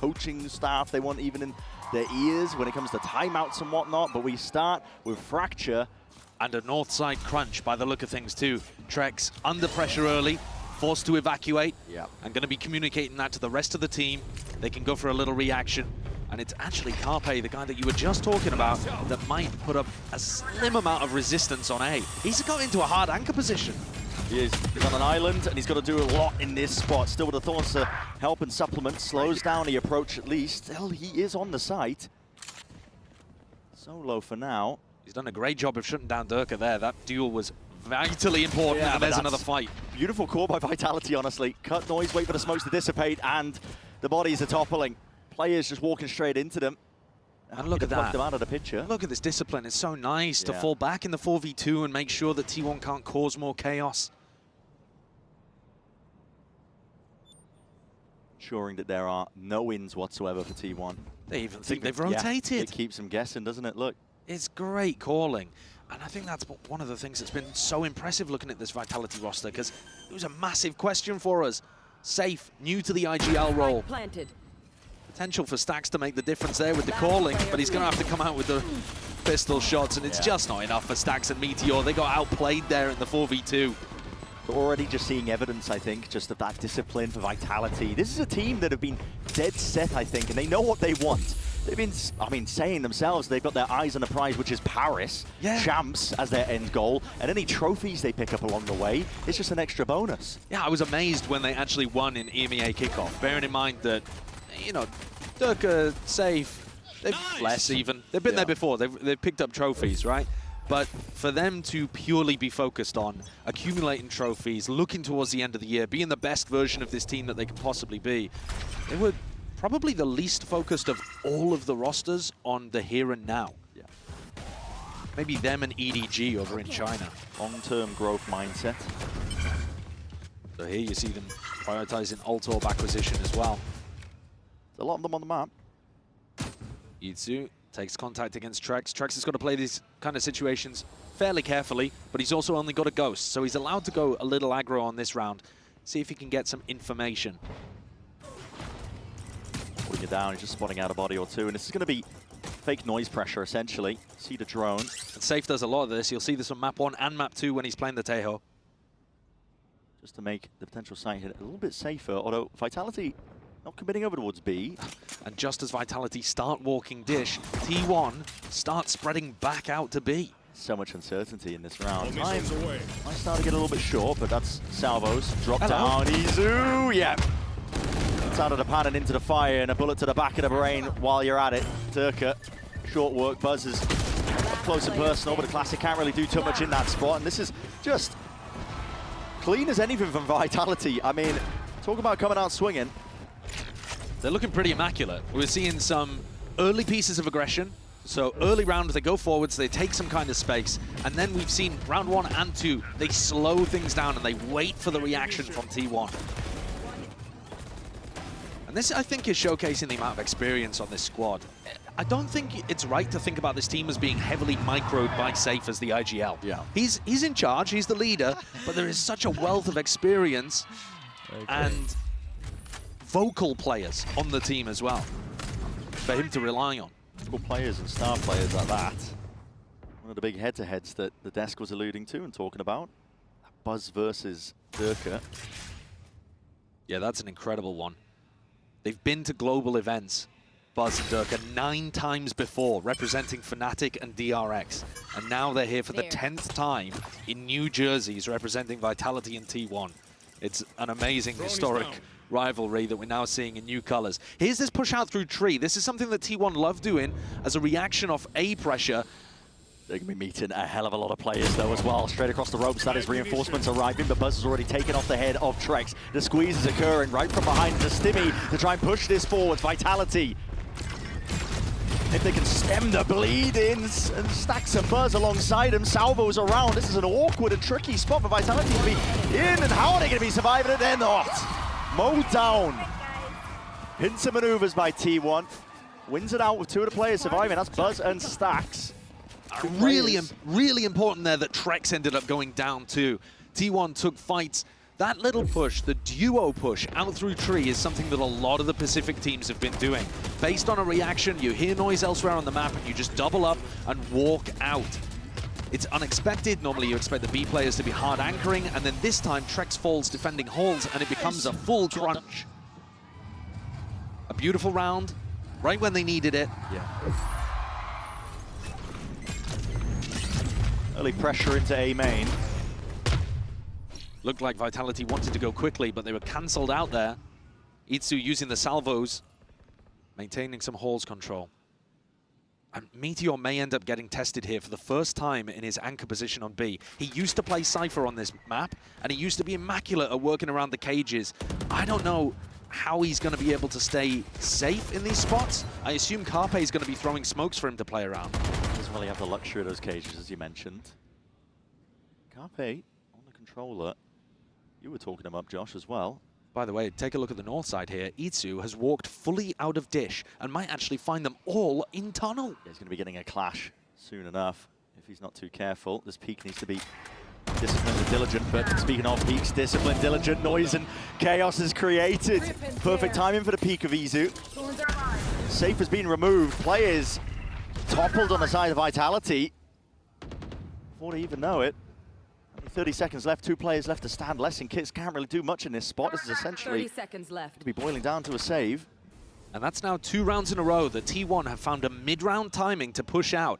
coaching staff they want even in their ears when it comes to timeouts and whatnot. But we start with Fracture. And a north side crunch by the look of things too. Trex under pressure early, forced to evacuate. Yeah. And going to be communicating that to the rest of the team. They can go for a little reaction. And it's actually Carpe, the guy that you were just talking about, that might put up a slim amount of resistance on A. He's got into a hard anchor position. He is. He's on an island, and he's got to do a lot in this spot. Still with the thorns to help and supplement. Slows down the approach at least. Still, he is on the site. Solo for now. He's done a great job of shutting down Durka there. That duel was vitally important, Yeah, and there's another fight. Beautiful call by Vitality, honestly. Cut noise, wait for the smokes to dissipate, and the bodies are toppling. Players just walking straight into them. And look at that. Them out of the picture. Look at this discipline. It's so nice to fall back in the 4v2 and make sure that T1 can't cause more chaos. Ensuring that there are no wins whatsoever for T1. They even think they've rotated. Yeah, it keeps them guessing, doesn't it? Look. It's great calling. And I think that's one of the things that's been so impressive looking at this Vitality roster, because it was a massive question for us. Safe, new to the IGL role. Potential for Stax to make the difference there with the calling, but he's going to have to come out with the pistol shots, and it's just not enough for Stax and Meteor. They got outplayed there in the 4v2. We're already just seeing evidence, I think, just of that discipline for Vitality. This is a team that have been dead set, I think, and they know what they want. They've been, saying themselves they've got their eyes on the prize, which is Paris, champs as their end goal, and any trophies they pick up along the way, it's just an extra bonus. Yeah, I was amazed when they actually won in EMEA kickoff, bearing in mind that, you know, Durka, Safe, they've less even. They've been there before, they've picked up trophies, right? But for them to purely be focused on accumulating trophies, looking towards the end of the year, being the best version of this team that they can possibly be, they were probably the least focused of all of the rosters on the here and now. Yeah. Maybe them and EDG over in China. Long-term growth mindset. So here you see them prioritizing alt-orb acquisition as well. There's a lot of them on the map. Yitsu takes contact against Trex. Trex has got to play these kind of situations fairly carefully, but he's also only got a ghost, so he's allowed to go a little aggro on this round. See if he can get some information. Putting it down, he's just spotting out a body or two, and this is going to be fake noise pressure, essentially. See the drone. And Safe does a lot of this. You'll see this on map 1 and map 2 when he's playing the Tejo. Just to make the potential site hit a little bit safer, although Vitality not committing over towards B. And just as Vitality start walking dish, T1 start spreading back out to B. So much uncertainty in this round. Time might start to get a little bit short, but that's Salvos. Drop down, Izu, It's out of the pan and into the fire, and a bullet to the back of the brain while you're at it. Durka, short work, Buzz is close and personal, but the Classic can't really do too much in that spot, and this is just clean as anything from Vitality. I mean, talk about coming out swinging. They're looking pretty immaculate. We're seeing some early pieces of aggression. So early round, they go forwards, they take some kind of space, and then we've seen round 1 and 2, they slow things down and they wait for the reaction from T1. And this, I think, is showcasing the amount of experience on this squad. I don't think it's right to think about this team as being heavily microed by Safe as the IGL. Yeah. He's in charge, he's the leader, but there is such a wealth of experience and vocal players on the team as well for him to rely on. Players and star players like that. One of the big head-to-heads that the desk was alluding to and talking about. Buzz versus Durka. Yeah, that's an incredible one. They've been to global events, Buzz and Durka, 9 times before, representing Fnatic and DRX. And now they're here for the 10th time in New Jerseys, representing Vitality and T1. It's an amazing historic rivalry that we're now seeing in new colors. Here's this push out through tree. This is something that T1 love doing as a reaction off A pressure. They're going to be meeting a hell of a lot of players, though, as well. Straight across the ropes, that is reinforcements arriving, but Buzz has already taken off the head of Trex. The squeeze is occurring right from behind the Stimmy to try and push this forwards. Vitality. If they can stem the bleed in and stack some Buzz alongside him, Salvo's around. This is an awkward and tricky spot for Vitality to be in, and how are they going to be surviving it? They're not. Mowed down. Pincer maneuvers by T1. Wins it out with 2 of the players surviving. That's Buzz and Stax. Really important there that Trex ended up going down too. T1 took fights That little push, the duo push out through tree, is something that a lot of the Pacific teams have been doing. Based on a reaction, you hear noise elsewhere on the map and you just double up and walk out. It's unexpected. Normally you expect the B players to be hard anchoring, and then this time Trex falls defending halls and it becomes a full crunch. A beautiful round, right when they needed it. Yeah. Early pressure into A main. Looked like Vitality wanted to go quickly, but they were cancelled out there. Itsu using the salvos, maintaining some halls control. And Meteor may end up getting tested here for the first time in his anchor position on B. He used to play Cypher on this map, and he used to be immaculate at working around the cages. I don't know how he's going to be able to stay safe in these spots. I assume Carpe is going to be throwing smokes for him to play around. He doesn't really have the luxury of those cages, as you mentioned. Carpe on the controller. You were talking him up, Josh, as well. By the way, take a look at the north side here. Itsu has walked fully out of dish and might actually find them all in tunnel. Yeah, he's going to be getting a clash soon enough if he's not too careful. This peak needs to be disciplined and diligent, but speaking of peaks, disciplined, diligent, noise and chaos is created. Perfect timing for the peak of Izu. Safe has been removed. Players toppled on the side of Vitality. Before they even know it. 30 seconds left, 2 players left to stand. Lessing Kits can't really do much in this spot. This is essentially 30 seconds left. to be boiling down to a save. And that's now 2 rounds in a row that T1 have found a mid-round timing to push out.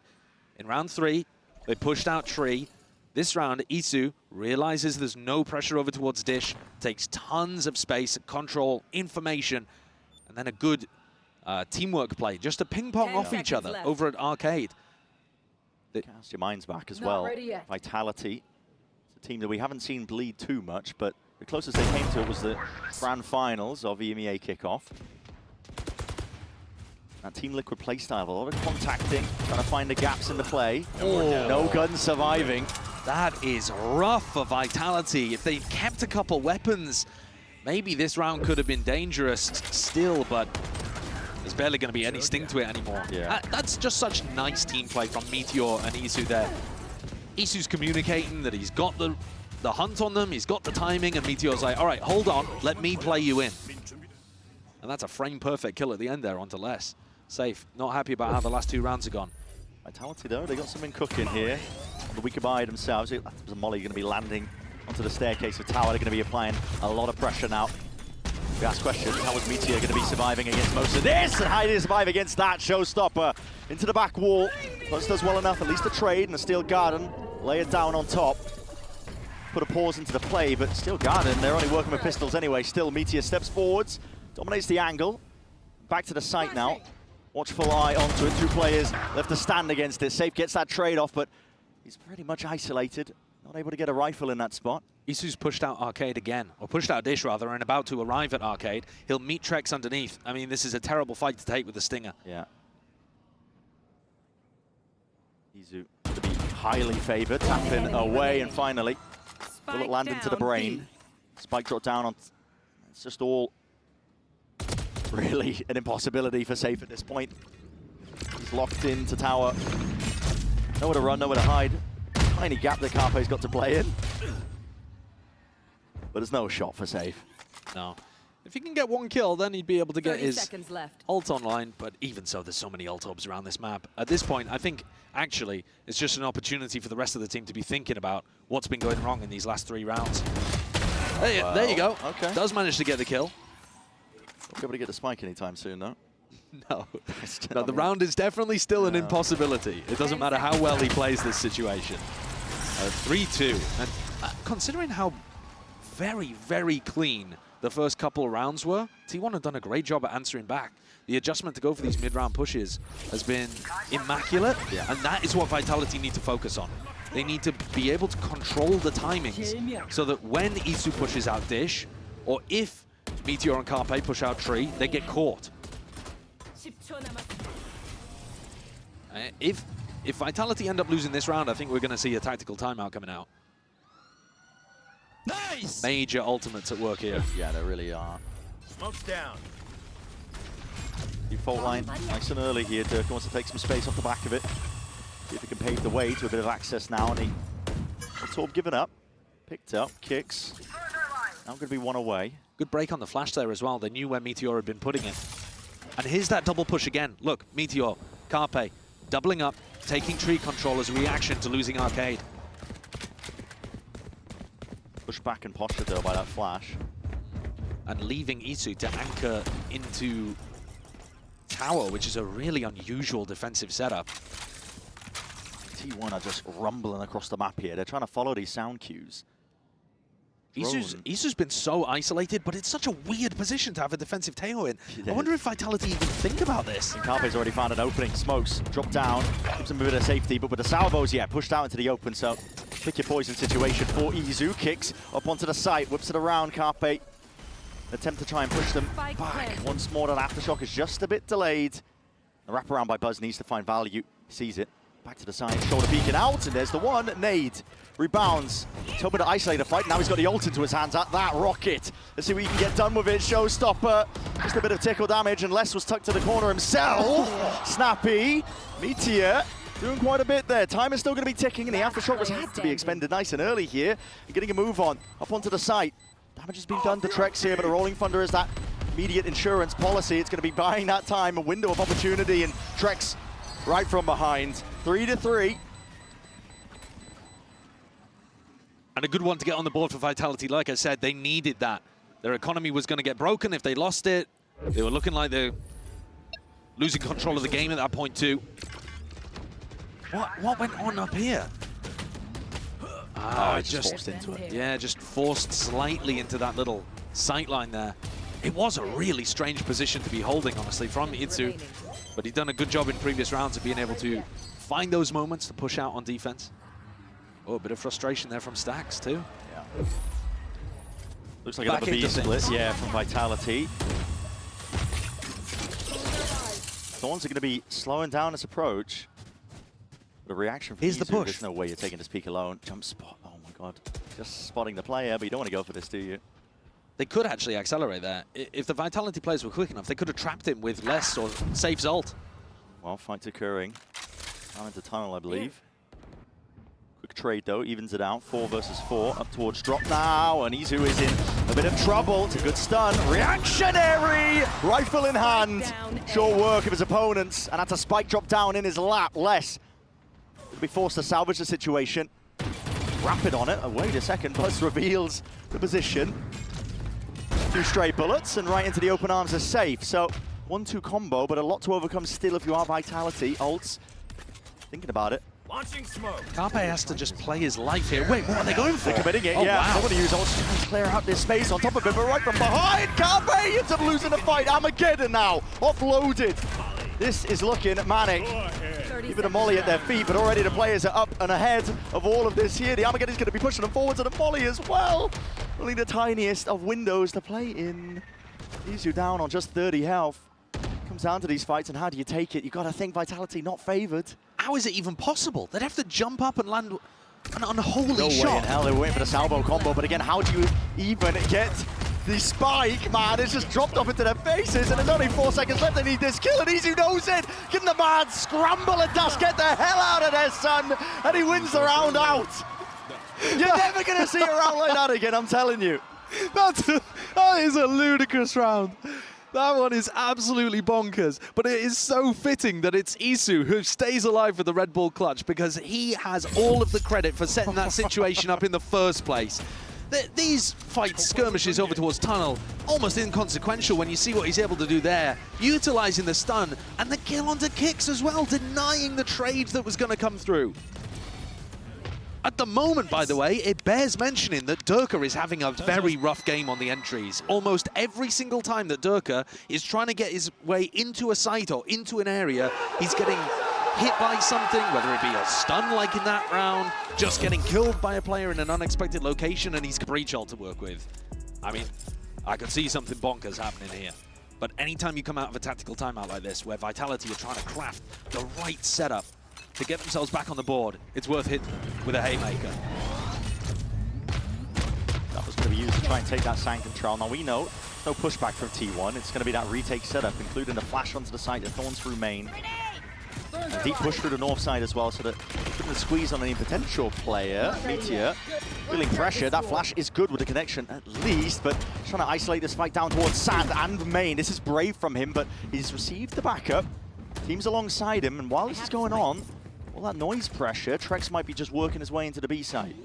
In round 3, they pushed out Tree. This round, Isu realizes there's no pressure over towards Dish, takes tons of space, control, information, and then a good teamwork play, just to ping-pong off each other left. over at Arcade. Cast your minds back as Not well. ready yet. Vitality. Team that we haven't seen bleed too much, but the closest they came to it was the grand finals of EMEA kickoff. That Team Liquid playstyle, a lot of contacting, trying to find the gaps in the play. Oh. No guns surviving. That is rough for Vitality. If they'd kept a couple weapons, maybe this round could have been dangerous still, but there's barely going to be any sting to it anymore. Yeah. That's just such nice team play from Meteor and Isu there. Isu's communicating that he's got the hunt on them, he's got the timing, and Meteor's like, all right, hold on, let me play you in. And that's a frame-perfect kill at the end there onto Less. Safe, not happy about how the last 2 rounds have gone. Vitality, though, they got something cooking here. On the weaker by themselves, Molly going to be landing onto the staircase of tower. They're going to be applying a lot of pressure now. We ask questions, how is Meteor going to be surviving against most of this? And how did he survive against that? Showstopper into the back wall. Plus does well enough, at least a trade and a Steel Garden. Lay it down on top. Put a pause into the play, but Steel Garden, they're only working with pistols anyway. Still, Meteor steps forwards, dominates the angle. Back to the site now. Watchful eye onto it. 2 players left to stand against it. Safe gets that trade off, but he's pretty much isolated. Not able to get a rifle in that spot. Isu's pushed out Arcade again, or pushed out Dish rather, and about to arrive at Arcade. He'll meet Trex underneath. I mean, this is a terrible fight to take with the Stinger. Yeah. Izu to be highly favored, tapping away, and finally, bullet land into the brain. Spike drop down on. It's just all really an impossibility for Safe at this point. He's locked into tower. Nowhere to run, nowhere to hide. Tiny gap that Carpe's got to play in. But there's no shot for Safe. No. If he can get 1 kill, then he'd be able to get 30 his seconds left. ult online, but even so, there's so many ult hubs around this map. At this point, I think, actually, it's just an opportunity for the rest of the team to be thinking about what's been going wrong in these last 3 rounds. There you go. Okay. Does manage to get the kill. Won't be able to get the spike anytime soon, though. No. No, the round is definitely still an impossibility. It doesn't matter how well he plays this situation. 3-2. And considering how very, very clean the first couple of rounds were, T1 have done a great job at answering back. The adjustment to go for these mid-round pushes has been immaculate, and that is what Vitality need to focus on. They need to be able to control the timings so that when Isu pushes out Dish, or if Meteor and Carpe push out Tree, they get caught. If Vitality end up losing this round, I think we're going to see a tactical timeout coming out. Nice! Major ultimates at work here. Yeah, there really are. Smoke's down. Default line, nice and early here. Durkin wants to take some space off the back of it. See if he can pave the way to a bit of access now. And he, Torb given up, picked up, kicks. Now going to be one away. Good break on the flash there as well. They knew where Meteor had been putting it. And here's that double push again. Look, Meteor, Carpe, doubling up, taking tree control as a reaction to losing Arcade. Pushed back and postured though by that flash. And leaving Isu to anchor into tower, which is a really unusual defensive setup. T1 are just rumbling across the map here. They're trying to follow these sound cues. Isu's been so isolated, but it's such a weird position to have a defensive Teo in. I wonder if Vitality even think about this. And Carpe's already found an opening. Smokes, drop down, gives him a bit of safety, but with the salvos, yeah, pushed out into the open, so pick your poison situation for Isu. Kicks up onto the site, whips it around. Carpe attempt to try and push them back. Once more, that aftershock is just a bit delayed. The wraparound by Buzz needs to find value. Sees it. Back to the side, shoulder peeking out, and there's the one. Nade rebounds. Hoping to isolate a fight. Now he's got the ult into his hands at that rocket. Let's see what he can get done with it. Showstopper. Just a bit of tickle damage, and Les was tucked to the corner himself. Snappy. Meteor doing quite a bit there. Time is still going to be ticking, and the aftershock was had to be expended nice and early here. Getting a move on. Up onto the site. Damage has been done to Trex here, but the Rolling Thunder is that immediate insurance policy. It's going to be buying that time, a window of opportunity, and Trex right from behind. 3-3. And a good one to get on the board for Vitality. Like I said, they needed that. Their economy was going to get broken if they lost it. They were looking like they're losing control of the game at that point too. What went on up here? Oh, it just forced into it. Yeah, just forced slightly into that little sight line there. It was a really strange position to be holding, honestly, from Itsu. But he'd done a good job in previous rounds of being able to find those moments to push out on defense. Oh, a bit of frustration there from Stacks too. Yeah. Looks like another B split, yeah, from Vitality. Thorns are going to be slowing down this approach. The reaction from Here's the push. There's no way you're taking this peak alone. Jump spot, oh my god. Just spotting the player, but you don't want to go for this, do you? They could actually accelerate there. If the Vitality players were quick enough, they could have trapped him with less or safe Zolt. Well, fight's occurring. Down into tunnel, I believe. Quick trade, though, evens it out. 4 versus 4, up towards drop now, and Isu is in a bit of trouble. It's a good stun. Reactionary! Rifle in hand. Sure work of his opponents, and that's a spike drop down in his lap. Les will be forced to salvage the situation. Rapid on it. Oh, wait a second. Buzz reveals the position. 2 stray bullets, and right into the open arms is safe. So, 1-2 combo, but a lot to overcome still if you are Vitality. Ults, thinking about it. Launching smoke. Carpe has to just play his life here. Wait, what are they going for? They're committing it, oh, yeah. Wow. They're going to use ults to try and clear out this space on top of it, but right from behind, Carpe ends up losing the fight. Armageddon now, offloaded. This is looking manic. Even a molly at their feet, but already the players are up and ahead of all of this here. The Armageddon's going to be pushing them forward to the molly as well. Only the tiniest of windows to play in. Isu down on just 30 health. Comes down to these fights, and how do you take it? You've got to think Vitality not favored. How is it even possible? They'd have to jump up and land an unholy No shot. way in hell, they were waiting for the salvo combo, but again, how do you even get the spike? Man, it's just dropped off into their faces, and there's only 4 seconds left. They need this kill, and Isu knows it. Getting the mad scramble and dash, get the hell out of there, son, and he wins the round out. You're never going to see a round like that again, I'm telling you. That is a ludicrous round. That one is absolutely bonkers, but it is so fitting that it's Isu who stays alive for the Red Bull clutch, because he has all of the credit for setting that situation up in the first place. These fights, skirmishes over towards tunnel, almost inconsequential when you see what he's able to do there, utilizing the stun and the kill onto kicks as well, denying the trade that was going to come through. At the moment, by the way, it bears mentioning that Durka is having a very rough game on the entries. Almost every single time that Durka is trying to get his way into a site or into an area, he's getting hit by something, whether it be a stun like in that round, just getting killed by a player in an unexpected location, and he's got breach ult to work with. I mean, I could see something bonkers happening here. But anytime you come out of a tactical timeout like this, where Vitality are trying to craft the right setup to get themselves back on the board, it's worth hitting with a haymaker. That was going to be used to try and take that side control. Now we know no pushback from T1. It's going to be that retake setup, including the flash onto the side, the Thorns through main. Deep push through the north side as well, so that putting a squeeze on any potential player. Meteor feeling pressure. That flash is good with the connection at least, but trying to isolate this fight down towards Sand and Main. This is brave from him, but he's received the backup. Team's alongside him, and while this is going on, all that noise pressure, Trex might be just working his way into the B side.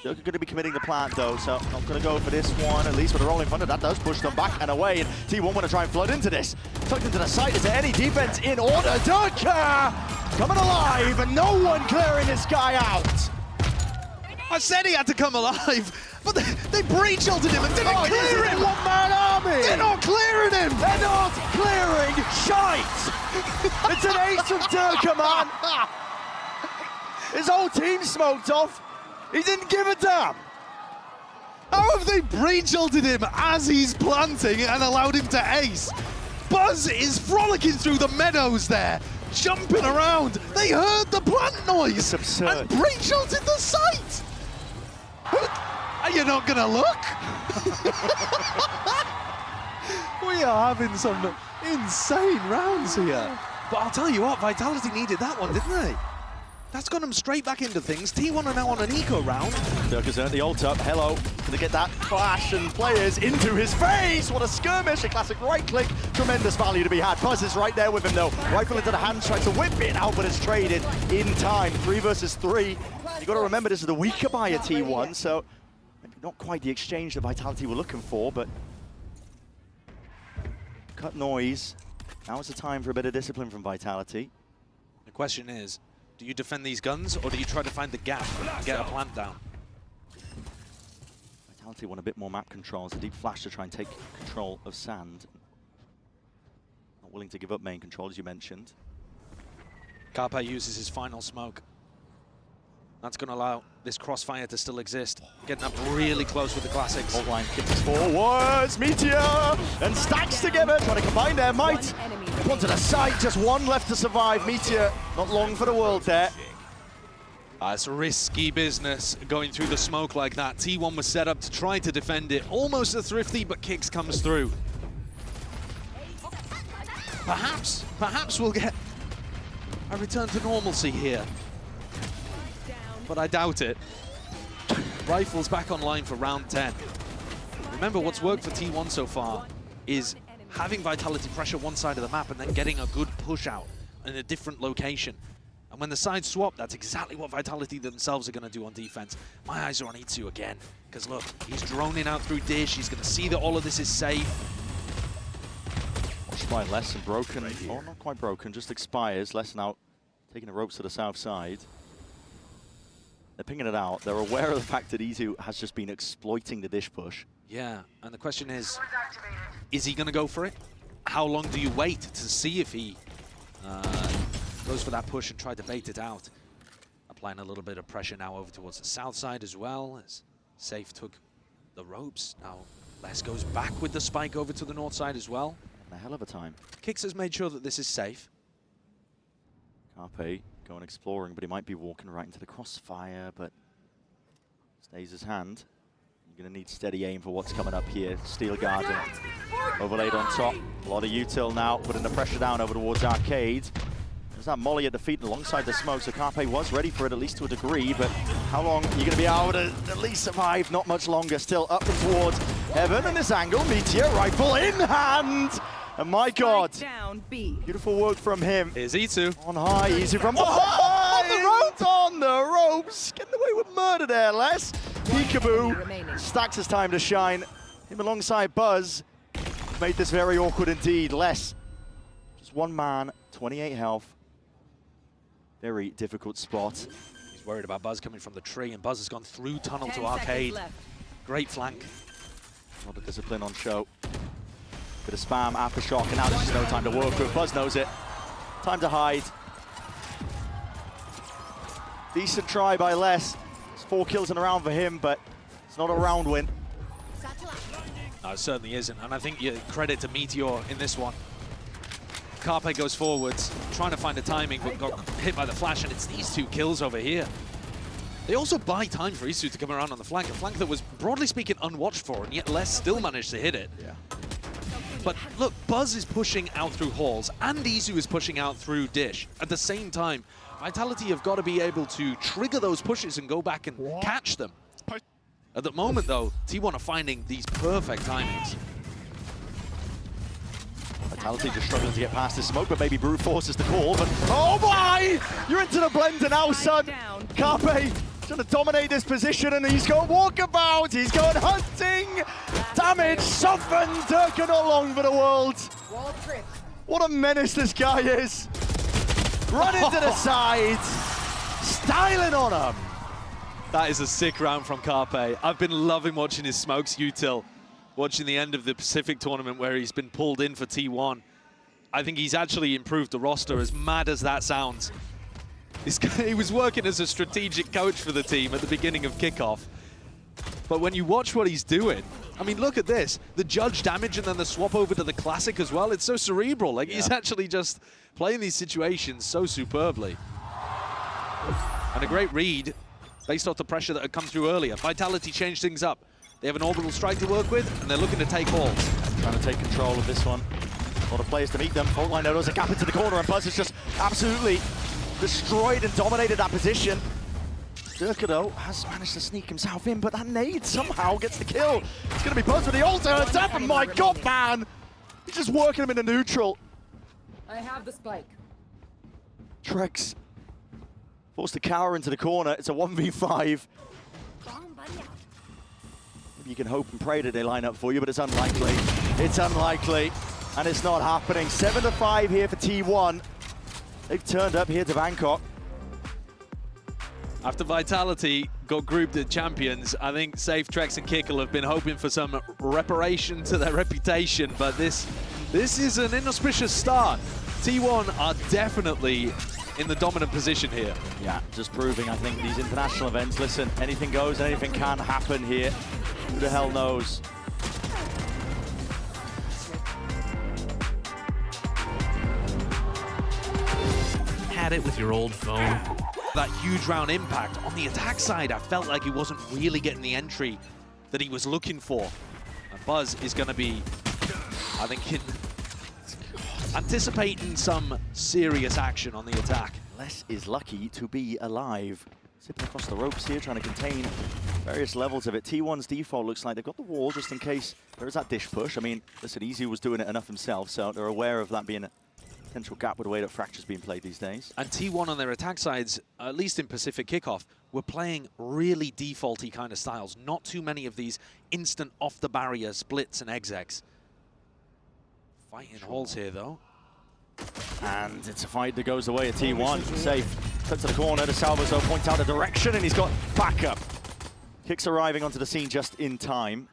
They're going to be committing the plant though, so not going to go for this one, at least with a roll in front of that does push them back and away, and T1 want to try and flood into this. Tucked into the side, is there any defense in order? Durka coming alive, and no one clearing this guy out. I said he had to come alive, but they breach ulted him and didn't clear him! One-man army! They're not clearing him! They're not clearing shite! It's an ace from Durka, man! His whole team smoked off. He didn't give a damn. How have they breach ulted him as he's planting and allowed him to ace? Buzz is frolicking through the meadows there, jumping around. They heard the plant noise It's absurd. and breach ulted the site. Are you not gonna look? We are having some insane rounds here. But I'll tell you what, Vitality needed that one, didn't they? That's got them straight back into things. T1 are now on an eco round. Durka's earned the ult up. Hello. Gonna get that flash and players into his face. What a skirmish. A classic right click. Tremendous value to be had. Buzz is right there with him though. Rifle into the hand, tries to whip it out, but it's traded in time. 3 versus 3. You got to remember this is the weaker buyer T1, so maybe not quite the exchange that Vitality were looking for, but cut noise. Now is the time for a bit of discipline from Vitality. The question is, do you defend these guns, or do you try to find the gap and get a plant down? Vitality want a bit more map control. It's a deep flash to try and take control of Sand. Not willing to give up main control, as you mentioned. Carpe uses his final smoke. That's going to allow this crossfire to still exist. Getting up really close with the classics. Ult line kicks forwards. Meteor and Stacks together, trying to combine their might. One to the side, just one left to survive. Meteor, not long for the world there. It's risky business going through the smoke like that. T1 was set up to try to defend it. Almost a thrifty, but Kicks comes through. Perhaps we'll get a return to normalcy here. But I doubt it. Rifle's back online for round 10. Remember, what's worked for T1 so far is having Vitality pressure one side of the map and then getting a good push out in a different location. And when the sides swap, that's exactly what Vitality themselves are going to do on defense. My eyes are on E2 again, because look, he's droning out through Dish. He's going to see that all of this is safe. Watched by Less and broken. Oh, not quite broken, just expires. Less now taking the ropes to the south side. They're pinging it out. They're aware of the fact that E2 has just been exploiting the Dish push. Yeah, and the question is he going to go for it? How long do you wait to see if he goes for that push and try to bait it out? Applying a little bit of pressure now over towards the south side as well, as Safe took the ropes. Now Les goes back with the spike over to the north side as well. A hell of a time. Kicks has made sure that this is safe. Carpe going exploring, but he might be walking right into the crossfire, but stays his hand. You're going to need steady aim for what's coming up here. Steel Garden overlaid on top. A lot of util now, putting the pressure down over towards Arcade. There's that molly at the feet alongside the smoke, so Carpe was ready for it, at least to a degree, but how long are you going to be able to at least survive? Not much longer. Still up and towards Heaven, and this angle, Meteor rifle in hand! And my God, down, B. Beautiful work from him. Here's E2. On high, easy from behind! On the ropes! On the ropes! Getting away with murder there, Les. Peekaboo. Stacks his time to shine. Him alongside Buzz made this very awkward indeed. Les, just one man, 28 health. Very difficult spot. He's worried about Buzz coming from the tree, and Buzz has gone through tunnel to Arcade. Great flank. A lot of discipline on show. Bit of spam, aftershock, and now there's just no time to work with. Buzz knows it. Time to hide. Decent try by Les. It's 4 kills in a round for him, but it's not a round win. No, it certainly isn't, and I think you credit to Meteor in this one. Carpe goes forwards, trying to find the timing, but got hit by the flash, and it's these 2 kills over here. They also buy time for Isu to come around on the flank, a flank that was, broadly speaking, unwatched for, and yet Les still managed to hit it. Yeah. But look, Buzz is pushing out through halls, and Izu is pushing out through Dish. At the same time, Vitality have got to be able to trigger those pushes and go back and catch them. At the moment, though, T1 are finding these perfect timings. Vitality just struggling to get past the smoke, but maybe Brute forces the call. But oh my! You're into the blender now, son. Carpe trying to dominate this position, and he's going walkabout. He's going hunting. Damage softened. Durka not long for the world. What a menace this guy is. Run into the side. Styling on him. That is a sick round from Carpe. I've been loving watching his smokes util. Watching the end of the Pacific tournament where he's been pulled in for T1. I think he's actually improved the roster, as mad as that sounds. He was working as a strategic coach for the team at the beginning of kickoff. But when you watch what he's doing, I mean, look at this. The judge damage and then the swap over to the classic as well. It's so cerebral. Like, he's actually just playing these situations so superbly. And a great read based off the pressure that had come through earlier. Vitality changed things up. They have an orbital strike to work with, and they're looking to take halls. Trying to take control of this one. A lot of players to meet them. Fault line now, there's a gap into the corner, and Buzz has just absolutely destroyed and dominated that position. Durka, though, has managed to sneak himself in, but that nade somehow gets the kill. It's going to be Buzz with the ult and tap, and my god, man! He's just working him into neutral. I have the spike. Trex forced to cower into the corner. It's a 1v5. Maybe you can hope and pray that they line up for you, but it's unlikely. It's unlikely, and it's not happening. 7-5 here for T1. They've turned up here to Bangkok. After Vitality got grouped as champions, I think Safe, Trex, and Kickle have been hoping for some reparation to their reputation, but this is an inauspicious start. T1 are definitely in the dominant position here. Yeah, just proving, I think, these international events, listen, anything goes, anything can happen here. Who the hell knows? Had it with your old phone. That huge round impact. On the attack side, I felt like he wasn't really getting the entry that he was looking for. And Buzz is going to be, I think, anticipating some serious action on the attack. Les is lucky to be alive. Zipping across the ropes here, trying to contain various levels of it. T1's default looks like they've got the wall just in case there is that dish push. I mean, listen, Easy was doing it enough himself, so they're aware of that being a potential gap with the way that Fracture's being played these days. And T1 on their attack sides, at least in Pacific Kickoff, were playing really defaulty kind of styles. Not too many of these instant off-the-barrier splits and execs. Fighting halls here, though. And it's a fight that goes the way of T1. Safe. Cut to the corner. The Salvazo points out a direction, and he's got backup. Kicks arriving onto the scene just in time.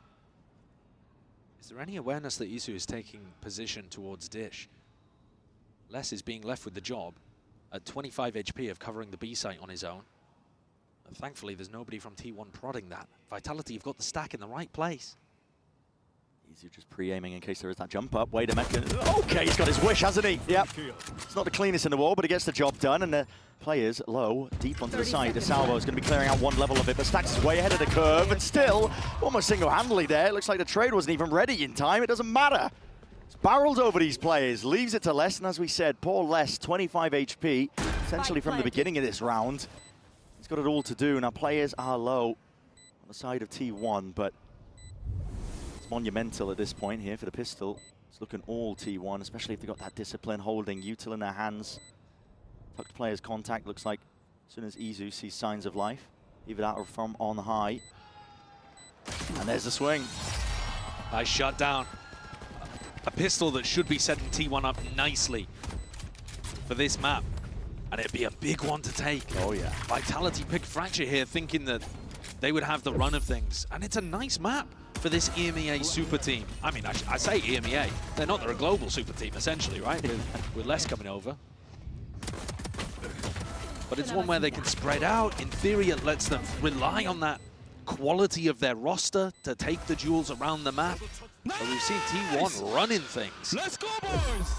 Is there any awareness that Isu is taking position towards Dish? Les is being left with the job at 25 HP of covering the B site on his own. And thankfully, there's nobody from T1 prodding that. Vitality have got the stack in the right place. Easy just pre-aiming in case there is that jump up. Wait a minute. Okay, he's got his wish, hasn't he? Yep. It's not the cleanest in the world, but he gets the job done. And the players low, deep onto the side. The Salvo is going to be clearing out one level of it, but Stacks is way ahead of the curve. And still, almost single-handedly there. It looks like the trade wasn't even ready in time. It doesn't matter. It's barreled over these players, leaves it to Les. And as we said, poor Les, 25 HP, essentially from the beginning of this round. He's got it all to do. Now, players are low on the side of T1, but monumental at this point here for the pistol. It's looking all T1, especially if they've got that discipline holding util in their hands. Tucked players contact, looks like as soon as Izu sees signs of life, either that or from on high. And there's the swing. Nice shut down. A pistol that should be setting T1 up nicely for this map. And it'd be a big one to take. Oh yeah. Vitality picked Fracture here thinking that they would have the run of things. And it's a nice map for this EMEA super team. I mean, I say EMEA. They're not, they're a global super team, essentially, right? With less coming over. But it's one where they can spread out. In theory, it lets them rely on that quality of their roster to take the duels around the map. But we've seen T1 running things. Let's go, boys!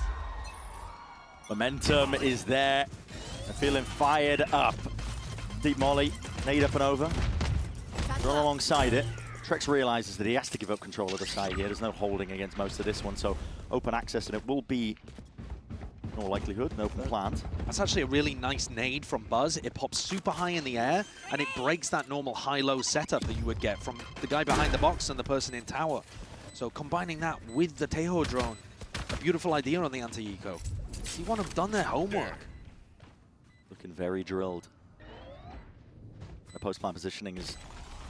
Momentum is there. They're feeling fired up. Deep molly, nade up and over. Run alongside it. Trex realizes that he has to give up control of the side here. There's no holding against most of this one, so open access, and it will be, in all likelihood, an open plant. That's actually a really nice nade from Buzz. It pops super high in the air, and it breaks that normal high-low setup that you would get from the guy behind the box and the person in tower. So combining that with the Teho drone, a beautiful idea on the anti-eco. T1 have done their homework. Looking very drilled. The post-plant positioning is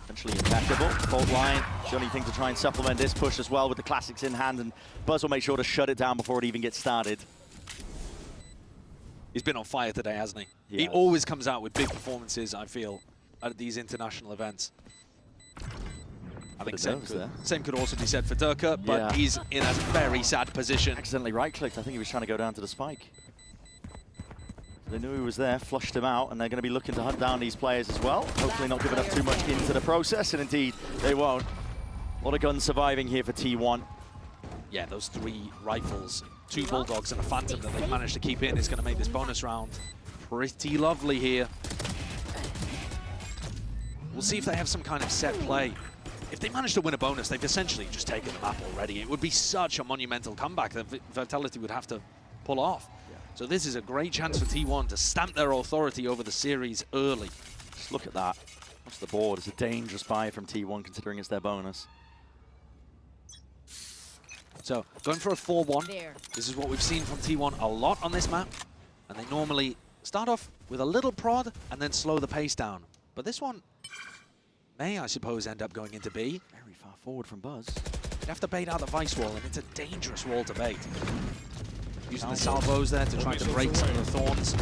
essentially impeccable. Fault line, the only thing to try and supplement this push as well with the classics in hand, and Buzz will make sure to shut it down before it even gets started. He's been on fire today, hasn't he? He He has. always comes out with big performances, I feel, at these international events. I think same could also be said for Durka, but he's in a very sad position. Accidentally right-clicked. I think he was trying to go down to the spike. They knew he was there, flushed him out, and they're going to be looking to hunt down these players as well. Hopefully not giving up too much into the process, and indeed, they won't. A lot of guns surviving here for T1. Yeah, those 3 rifles, 2 Bulldogs and a Phantom that they've managed to keep in is going to make this bonus round pretty lovely here. We'll see if they have some kind of set play. If they manage to win a bonus, they've essentially just taken the map already. It would be such a monumental comeback that Vitality would have to pull off. So this is a great chance for T1 to stamp their authority over the series early. Just look at that. Across the board, it's a dangerous buy from T1 considering it's their bonus. So going for a 4-1. This is what we've seen from T1 a lot on this map. And they normally start off with a little prod and then slow the pace down. But this one may, I suppose, end up going into B. Very far forward from Buzz. You'd have to bait out the Vice wall, and it's a dangerous wall to bait. Using the salvos there to try to break some of the thorns.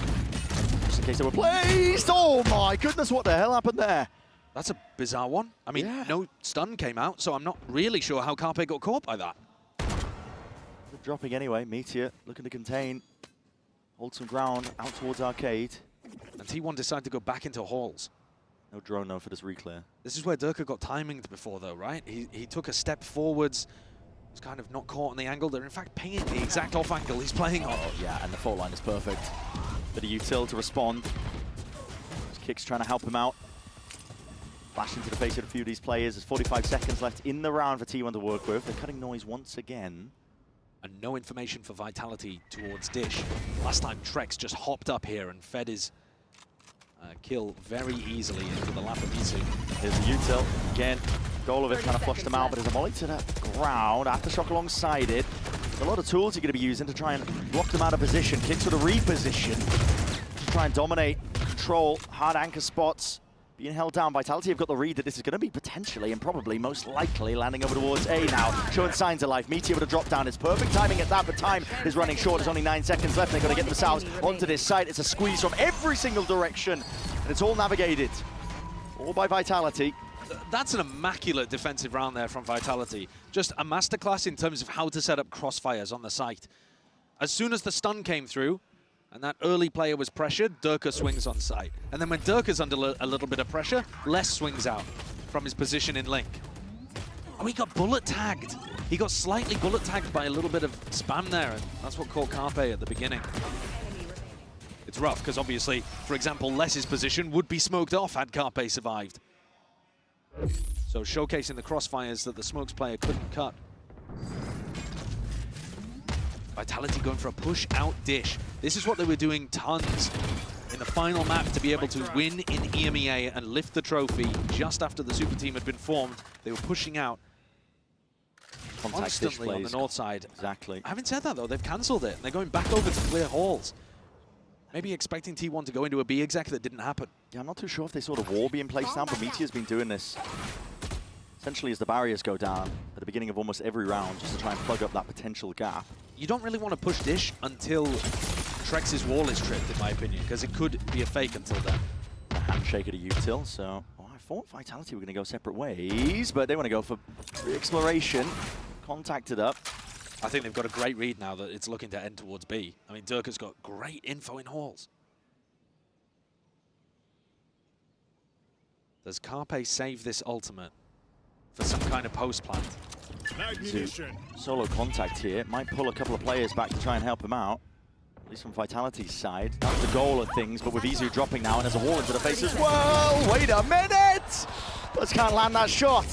Just in case they were placed. Oh my goodness, what the hell happened there? That's a bizarre one. I mean, no stun came out, so I'm not really sure how Carpe got caught by that. They're dropping anyway. Meteor looking to contain. Hold some ground out towards Arcade. And T1 decided to go back into halls. No drone though for this reclear. This is where Durka got timinged before though, right? He took a step forwards. Was kind of not caught on the angle. They're in fact pinging the exact off angle he's playing on. Oh yeah, and the fault line is perfect. Bit of util to respond. Kicks trying to help him out. Flash into the face of a few of these players. There's 45 seconds left in the round for T1 to work with. They're cutting noise once again. And no information for Vitality towards Dish. Last time Trex just hopped up here and fed his kill very easily into the lap of Isu. Here's the util. Again, goal of it trying to flush them out, but there's a molly to the ground. Aftershock alongside it. There's a lot of tools you're going to be using to try and block them out of position. Kicks with a reposition. To try and dominate, control, hard anchor spots. Being held down. Vitality have got the read that this is going to be potentially and probably most likely landing over towards A now. Showing signs of life. Meteor with a drop down. It's perfect timing at that, but time is running short. There's only 9 seconds left. They've got to get themselves onto this site. It's a squeeze from every single direction. And it's all navigated. All by Vitality. That's an immaculate defensive round there from Vitality. Just a masterclass in terms of how to set up crossfires on the site. As soon as the stun came through, and that early player was pressured, Durka swings on site. And then when Durka's under a little bit of pressure, Les swings out from his position in Link. Oh, he got bullet tagged. He got slightly bullet tagged by a little bit of spam there, and that's what caught Carpe at the beginning. It's rough, because obviously, for example, Les's position would be smoked off had Carpe survived. So showcasing the crossfires that the Smokes player couldn't cut. Vitality going for a push-out Dish. This is what they were doing tons in the final map to be able to win in EMEA and lift the trophy just after the super team had been formed. They were pushing out constantly on the north side. Exactly. Having said that, though, they've cancelled it. And they're going back over to clear halls. Maybe expecting T1 to go into a B exec that didn't happen. Yeah, I'm not too sure if they saw the wall being placed down, but Meteor's been doing this essentially as the barriers go down at the beginning of almost every round, just to try and plug up that potential gap. You don't really want to push Dish until Trex's wall is tripped, in my opinion, because it could be a fake until then. A handshake at a util, so I thought Vitality were going to go separate ways, but they want to go for exploration. Contacted up. I think they've got a great read now that it's looking to end towards B. I mean, Durka's got great info in halls. Does Carpe save this ultimate for some kind of post plant? Solo contact here. Might pull a couple of players back to try and help him out. At least from Vitality's side. That's the goal of things, but with Izu dropping now and there's a wall into the face as well. Wait a minute! Buzz can't land that shot.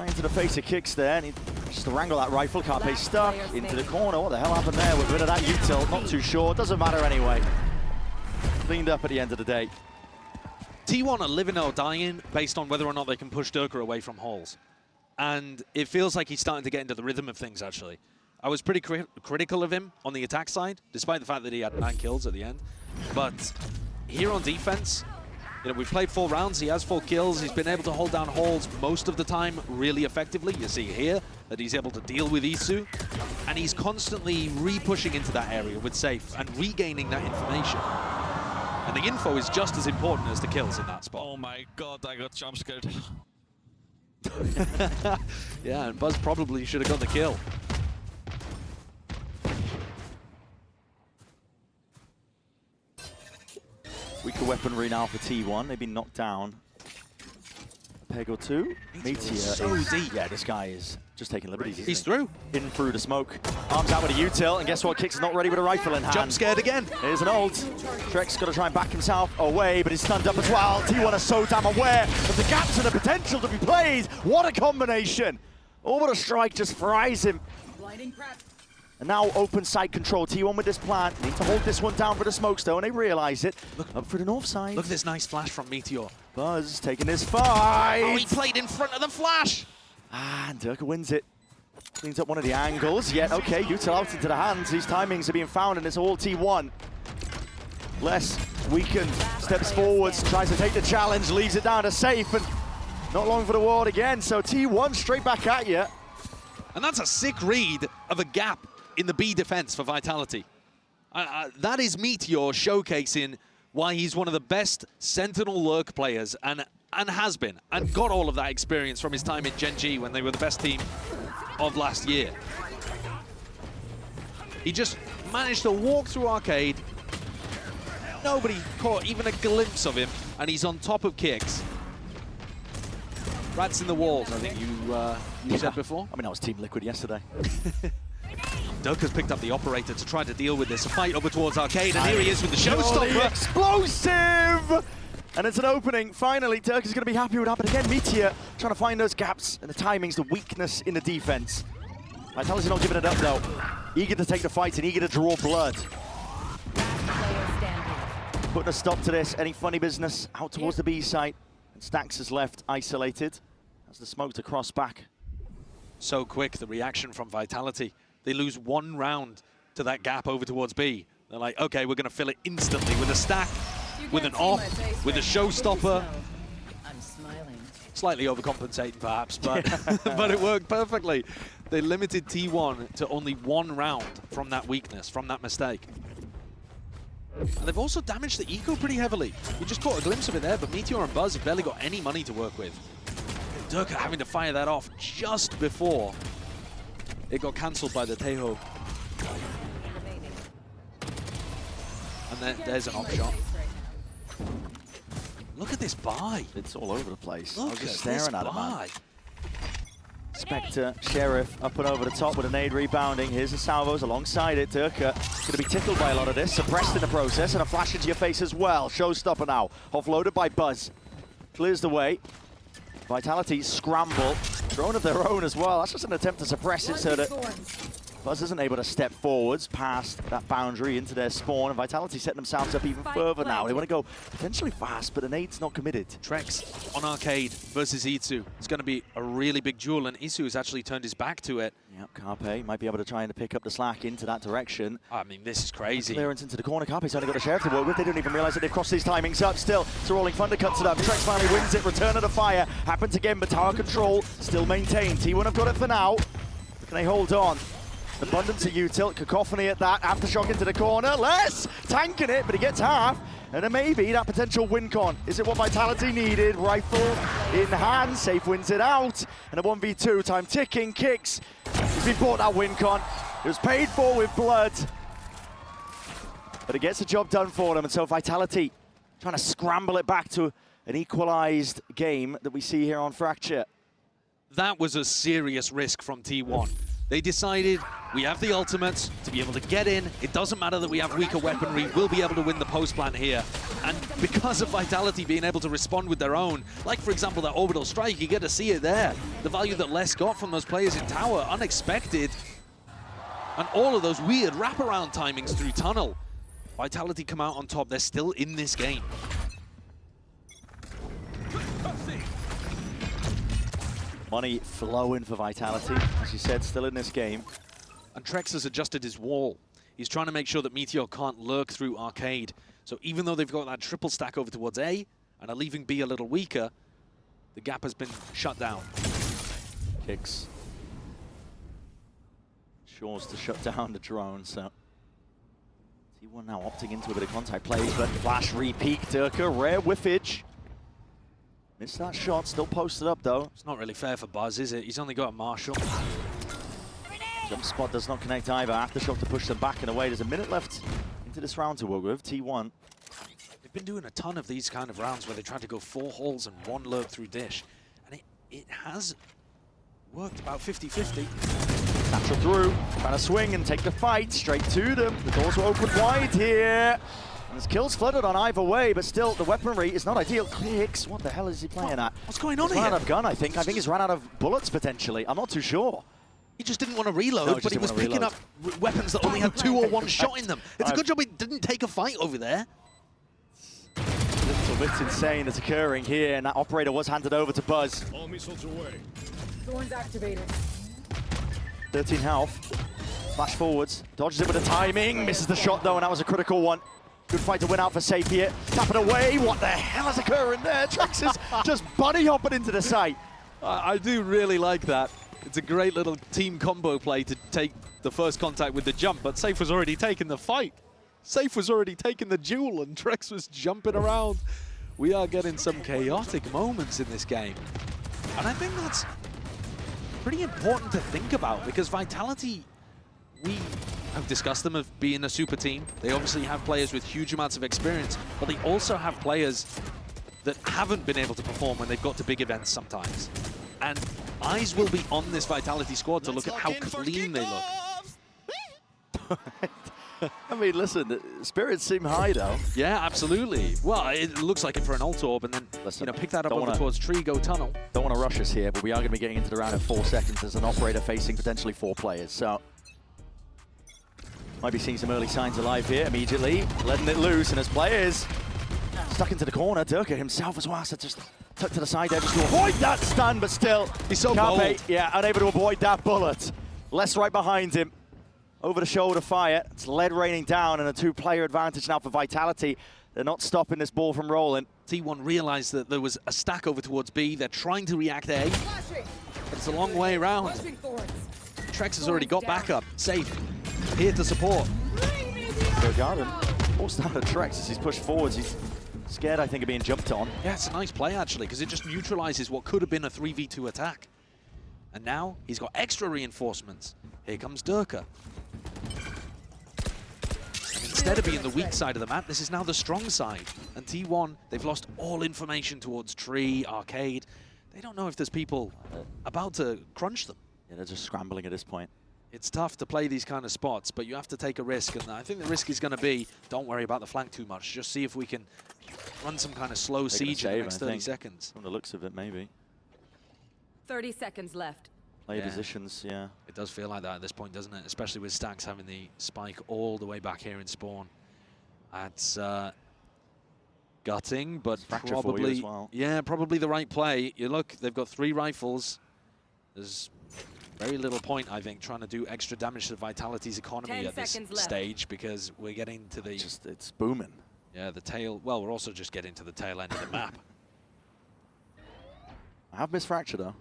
Right into the face of kicks there, and he just to wrangle that rifle. Carpe stuck into the corner. What the hell happened there? With rid of that util, not too sure. Doesn't matter anyway. Cleaned up at the end of the day. T1 are living or dying based on whether or not they can push Durka away from holes. And it feels like he's starting to get into the rhythm of things, actually. I was pretty critical of him on the attack side, despite the fact that he had 9 kills at the end. But here on defense, you know, we've played 4 rounds, he has 4 kills, he's been able to hold down holes most of the time really effectively. You see here that he's able to deal with Isu, and he's constantly re-pushing into that area with safe and regaining that information. And the info is just as important as the kills in that spot. Oh my god, I got jump scared. Yeah, and Buzz probably should have got the kill. Weaker weaponry now for T1. They've been knocked down. A peg or two. Meteor so is deep. Yeah, this guy is just taking liberties. Isn't He's he? through. In through the smoke. Arms out with a util, and guess what? Kicks is not ready with a rifle in hand. Jump scared again. Here's an ult. Trek's got to try and back himself away, but he's stunned up as well. T1 are so damn aware of the gaps and the potential to be played. What a combination. Orbital strike just fries him. Blinding prep. And now open side control. T1 with this plan. Need to hold this one down for the smoke though, and they realize it. Look, up for the north side. Look at this nice flash from Meteor. Buzz taking this fight. Oh, he played in front of the flash. And Durka wins it. Cleans up one of the angles. Yet, okay, util out into the hands. These timings are being found, and it's all T1. Less weakened, steps forwards, tries to take the challenge, leaves it down to safe, and not long for the ward again. So T1 straight back at you. And that's a sick read of a gap in the B defense for Vitality. That is Meteor showcasing why he's one of the best Sentinel Lurk players, and has been, and got all of that experience from his time in Gen G when they were the best team of last year. He just managed to walk through Arcade. Nobody caught even a glimpse of him, and he's on top of kicks. Rats in the walls, I think you said before. I mean, that was Team Liquid yesterday. Durka's picked up the operator to try to deal with this. A fight over towards Arcade, and here he is with the showstopper. Explosive! And it's an opening. Finally, Durka's going to be happy with what happened again. Meteor trying to find those gaps and the timings, the weakness in the defense. Vitality's not giving it up, though. Eager to take the fight and eager to draw blood. Putting a stop to this. Any funny business out towards the B site. And Stacks is left isolated as the smoke to cross back. So quick, the reaction from Vitality. They lose 1 round to that gap over towards B. They're like, okay, we're going to fill it instantly with a stack, with an off, with a showstopper. I'm smiling. Slightly overcompensating, perhaps, but but it worked perfectly. They limited T1 to only 1 round from that weakness, from that mistake. And they've also damaged the eco pretty heavily. We just caught a glimpse of it there, but Meteor and Buzz have barely got any money to work with. Durka having to fire that off just before it got cancelled by the Tejo. And then there's an off shot. Look at this buy. It's all over the place. Look I was just at this staring at it, man. buy. Spectre, Sheriff up and over the top with a nade rebounding. Here's the salvos alongside it. Durka going to be tickled by a lot of this, suppressed in the process, and a flash into your face as well. Showstopper now, offloaded by Buzz. Clears the way. Vitality scramble, drone of their own as well. That's just an attempt to suppress it so that Buzz isn't able to step forwards past that boundary into their spawn, and Vitality setting themselves up even further now. They want to go potentially fast, but the nade's not committed. Trex on Arcade versus Isu. It's going to be a really big duel, and Isu has actually turned his back to it. Yep, Carpe might be able to try and pick up the slack into that direction. I mean, this is crazy. Clearance into the corner. Carpe's only got a Sheriff to work with. They don't even realize that they've crossed these timings up. Still, it's a rolling thunder cuts it up. Trex finally wins it. Return of the fire happens again, but tower control still maintained. T1 have got it for now. Can they hold on? Abundance of util, cacophony at that, aftershock into the corner, less tanking it, but he gets half, and then maybe that potential win con. Is it what Vitality needed? Rifle in hand, safe wins it out, and a 1v2, time ticking, kicks. He's been bought that win con. It was paid for with blood, but it gets the job done for them, and so Vitality trying to scramble it back to an equalized game that we see here on Fracture. That was a serious risk from T1. They decided, we have the ultimates to be able to get in. It doesn't matter that we have weaker weaponry. We'll be able to win the post plant here. And because of Vitality being able to respond with their own, like for example that orbital strike, you get to see it there. The value that Les got from those players in tower, unexpected. And all of those weird wraparound timings through tunnel. Vitality come out on top, they're still in this game. Money flowing for Vitality, as you said, still in this game. And Trex has adjusted his wall. He's trying to make sure that Meteor can't lurk through Arcade. So even though they've got that triple stack over towards A, and are leaving B a little weaker, the gap has been shut down. Kicks. Shores to shut down the drone, so... T1 now opting into a bit of contact plays, but flash re-peek, Durka, rare whiffage. Missed that shot, still posted up though. It's not really fair for Buzz, is it? He's only got a Marshall. Jump spot does not connect either. Aftershock to push them back and away. There's a minute left into this round to work with. T1. They've been doing a ton of these kind of rounds where they try to go 4 halls and 1 lurk through dish. And it has worked about 50-50. Natural through, trying to swing and take the fight straight to them. The doors were open wide here. And there's kills flooded on either way, but still the weaponry is not ideal. Clicks, what the hell is he playing at? What's going on he's here? Run out of gun, I think. I think he's run out of bullets potentially. I'm not too sure. He just didn't want to reload, No, but he was picking up weapons that only had 2 or 1 shot in them. It's a good job he didn't take a fight over there. A little bit insane that's occurring here, and that operator was handed over to Buzz. All missiles away. Thorns activated. 13 health. Flash forwards. Dodges it with the timing. Misses the shot though, and that was a critical one. Good fight to win out for Safe here. Tap it away. What the hell is occurring there? Trex is just bunny hopping into the site. I do really like that. It's a great little team combo play to take the first contact with the jump, but Safe was already taking the fight. Safe was already taking the duel, and Trex was jumping around. We are getting some chaotic moments in this game. And I think that's pretty important to think about, because Vitality, we have discussed them as being a super team. They obviously have players with huge amounts of experience, but they also have players that haven't been able to perform when they've got to big events sometimes. And eyes will be on this Vitality squad to look at how clean they look. I mean, listen, the spirits seem high though. Yeah, absolutely. Well, it looks like it for an ult orb, and then Listen, pick that up don't over wanna- towards tree, go tunnel. Don't want to rush us here, but we are going to be getting into the round in 4 seconds as an operator facing potentially 4 players. So might be seeing some early signs of life here immediately. Letting it loose, and as players stuck into the corner, Durka himself as well has to just tuck to the side there just to avoid that stun, but still. He's so bold. Yeah, unable to avoid that bullet. Les right behind him. Over the shoulder fire. It's lead raining down, and a 2-player advantage now for Vitality. They're not stopping this ball from rolling. T1 realized that there was a stack over towards B. They're trying to react A, Flashing. but it's a long way around. Flashing thorns. Trex has already got backup. Safe. Here to support. So Garden forced out of Trex as he's pushed forwards. He's scared, I think, of being jumped on. Yeah, it's a nice play, actually, because it just neutralizes what could have been a 3v2 attack. And now he's got extra reinforcements. Here comes Durka. And instead of being the weak side of the map, this is now the strong side. And T1, they've lost all information towards tree, arcade. They don't know if there's people about to crunch them. Yeah, they're just scrambling at this point. It's tough to play these kind of spots, but you have to take a risk. And I think the risk is going to be, don't worry about the flank too much. Just see if we can run some kind of slow siege in the next 30 seconds. From the looks of it, maybe. 30 seconds left. Play positions, yeah. It does feel like that at this point, doesn't it? Especially with Stacks having the spike all the way back here in spawn. That's gutting, but probably, as well. yeah, probably the right play. You look, they've got 3 rifles. There's very little point, I think, trying to do extra damage to Vitality's economy at this stage, because we're getting to the... It's booming. Yeah, the tail... Well, we're also just getting to the tail end of the map. I have missed Fracture, though.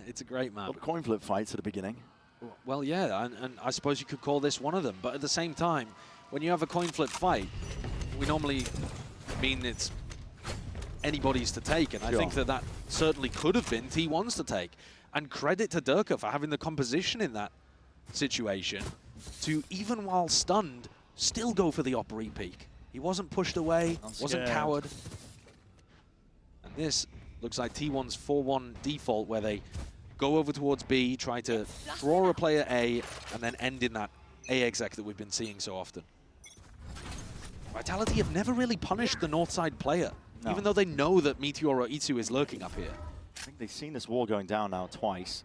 It's a great A map. lot of coin flip fights at the beginning. Well, yeah, and I suppose you could call this one of them. But at the same time, when you have a coin flip fight, we normally mean it's anybody's to take. And I think that certainly could have been T1's to take. And credit to Durka for having the composition in that situation to, even while stunned, still go for the Opry peak. He wasn't pushed away, wasn't coward. And this looks like T1's 4-1 default, where they go over towards B, try to draw a player A, and then end in that A exec that we've been seeing so often. Vitality have never really punished the north side player, even though they know that Meteor or Itsu is lurking up here. I think they've seen this wall going down now twice.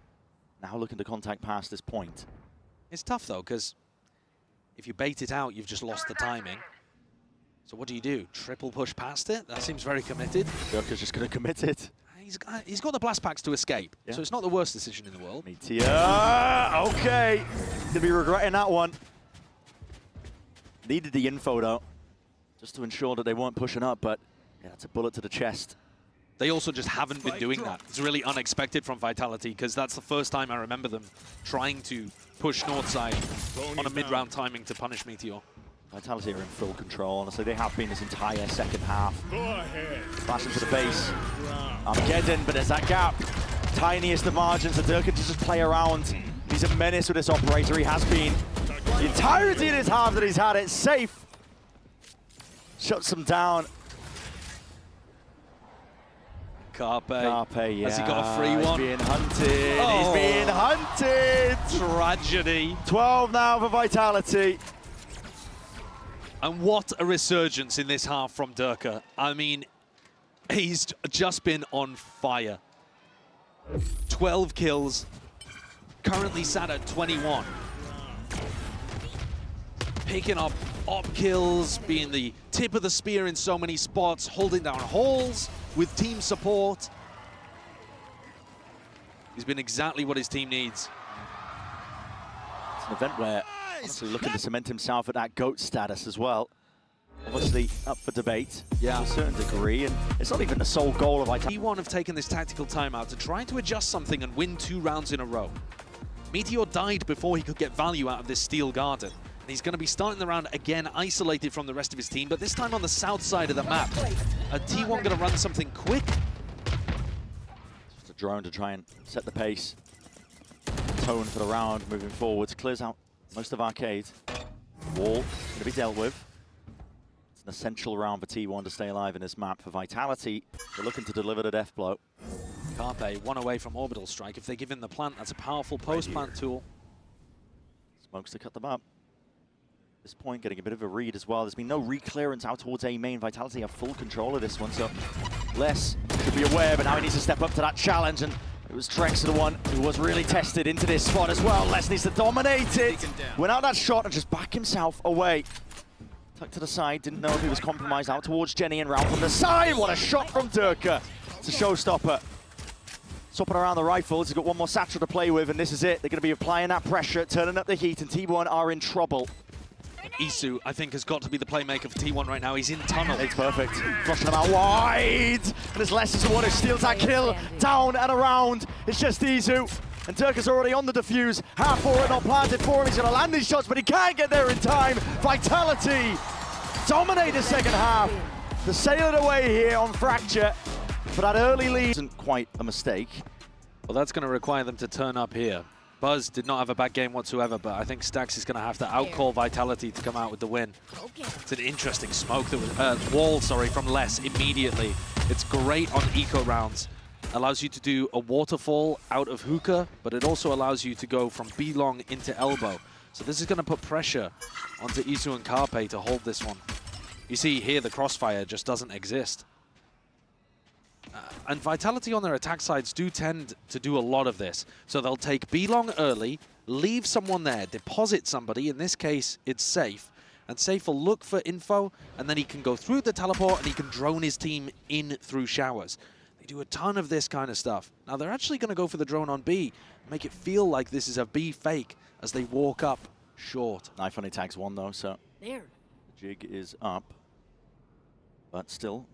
Now looking to contact past this point. It's tough though, because if you bait it out, you've just lost the timing. So what do? Triple push past it? That seems very committed. Durka's just going to commit it. He's got the blast packs to escape, so it's not the worst decision in the world. Meteor, okay. Gonna be regretting that one. Needed the info though, just to ensure that they weren't pushing up, but yeah, it's a bullet to the chest. They also just haven't been doing that. It's really unexpected from Vitality, because that's the first time I remember them trying to push north side on a mid-round timing to punish Meteor. Vitality are in full control, honestly. They have been this entire second half. Flash into the base. Armageddon, but there's that gap. Tiniest of margins, so Durka to just play around. He's a menace with this operator. He has been the entirety of this half that he's had it safe. Shuts them down. Carpe, yeah. Has he got a free one? He's being hunted. Oh. He's being hunted. Tragedy. 12 now for Vitality. And what a resurgence in this half from Durka. I mean, he's just been on fire. 12 kills, currently sat at 21. Picking up op kills, being the tip of the spear in so many spots, holding down halls with team support. He's been exactly what his team needs. It's an event where honestly looking to cement himself at that GOAT status as well. Obviously up for debate to a certain degree, and it's not even the sole goal of Vitality. T1 have taken this tactical timeout to try to adjust something and win 2 rounds in a row. Meteor died before he could get value out of this Steel Garden, and he's going to be starting the round again isolated from the rest of his team, but this time on the south side of the map. T1 going to run something quick. Just a drone to try and set the pace. Tone for the round moving forwards. Clears out most of Arcade. Wall going to be dealt with. It's an essential round for T1 to stay alive in this map. For Vitality, they're looking to deliver the death blow. Carpe, 1 away from Orbital Strike. If they give him the plant, that's a powerful post-plant tool. Smokes to cut them up. At this point, getting a bit of a read as well. There's been no re-clearance out towards A main. Vitality have full control of this one, so Les should be aware, but now he needs to step up to that challenge, and it was Trex the one who was really tested into this spot as well. Les needs to dominate it. Went out that shot and just back himself away. Tucked to the side, didn't know if he was compromised. Out towards Jenny and round from the side. What a shot from Durka. It's a showstopper. Swapping around the rifles. He's got one more satchel to play with, and this is it. They're going to be applying that pressure, turning up the heat, and T1 are in trouble. Isu, I think, has got to be the playmaker for T1 right now. He's in tunnel. It's perfect. Flushing them out wide. And as Les is the one who steals that kill. Down and around. It's just Isu. And Durka's already on the defuse. Half forward, not planted for him. He's going to land these shots, but he can't get there in time. Vitality dominate the second half. To sail it away here on Fracture. But that early lead isn't quite a mistake. Well, that's going to require them to turn up here. Buzz did not have a bad game whatsoever, but I think Stax is going to have to outcall Vitality to come out with the win. It's an interesting smoke that was wall, sorry, from Les immediately. It's great on eco rounds. Allows you to do a waterfall out of hookah, but it also allows you to go from B long into elbow. So this is going to put pressure onto Isu and Carpe to hold this one. You see here the crossfire just doesn't exist. And Vitality on their attack sides do tend to do a lot of this. So they'll take B-long early, leave someone there, deposit somebody. In this case, it's Safe. And Safe will look for info, and then he can go through the teleport, and he can drone his team in through showers. They do a ton of this kind of stuff. Now, they're actually going to go for the drone on B, make it feel like this is a B fake as they walk up short. Knife only tags 1, though, so There. the jig is up. But still,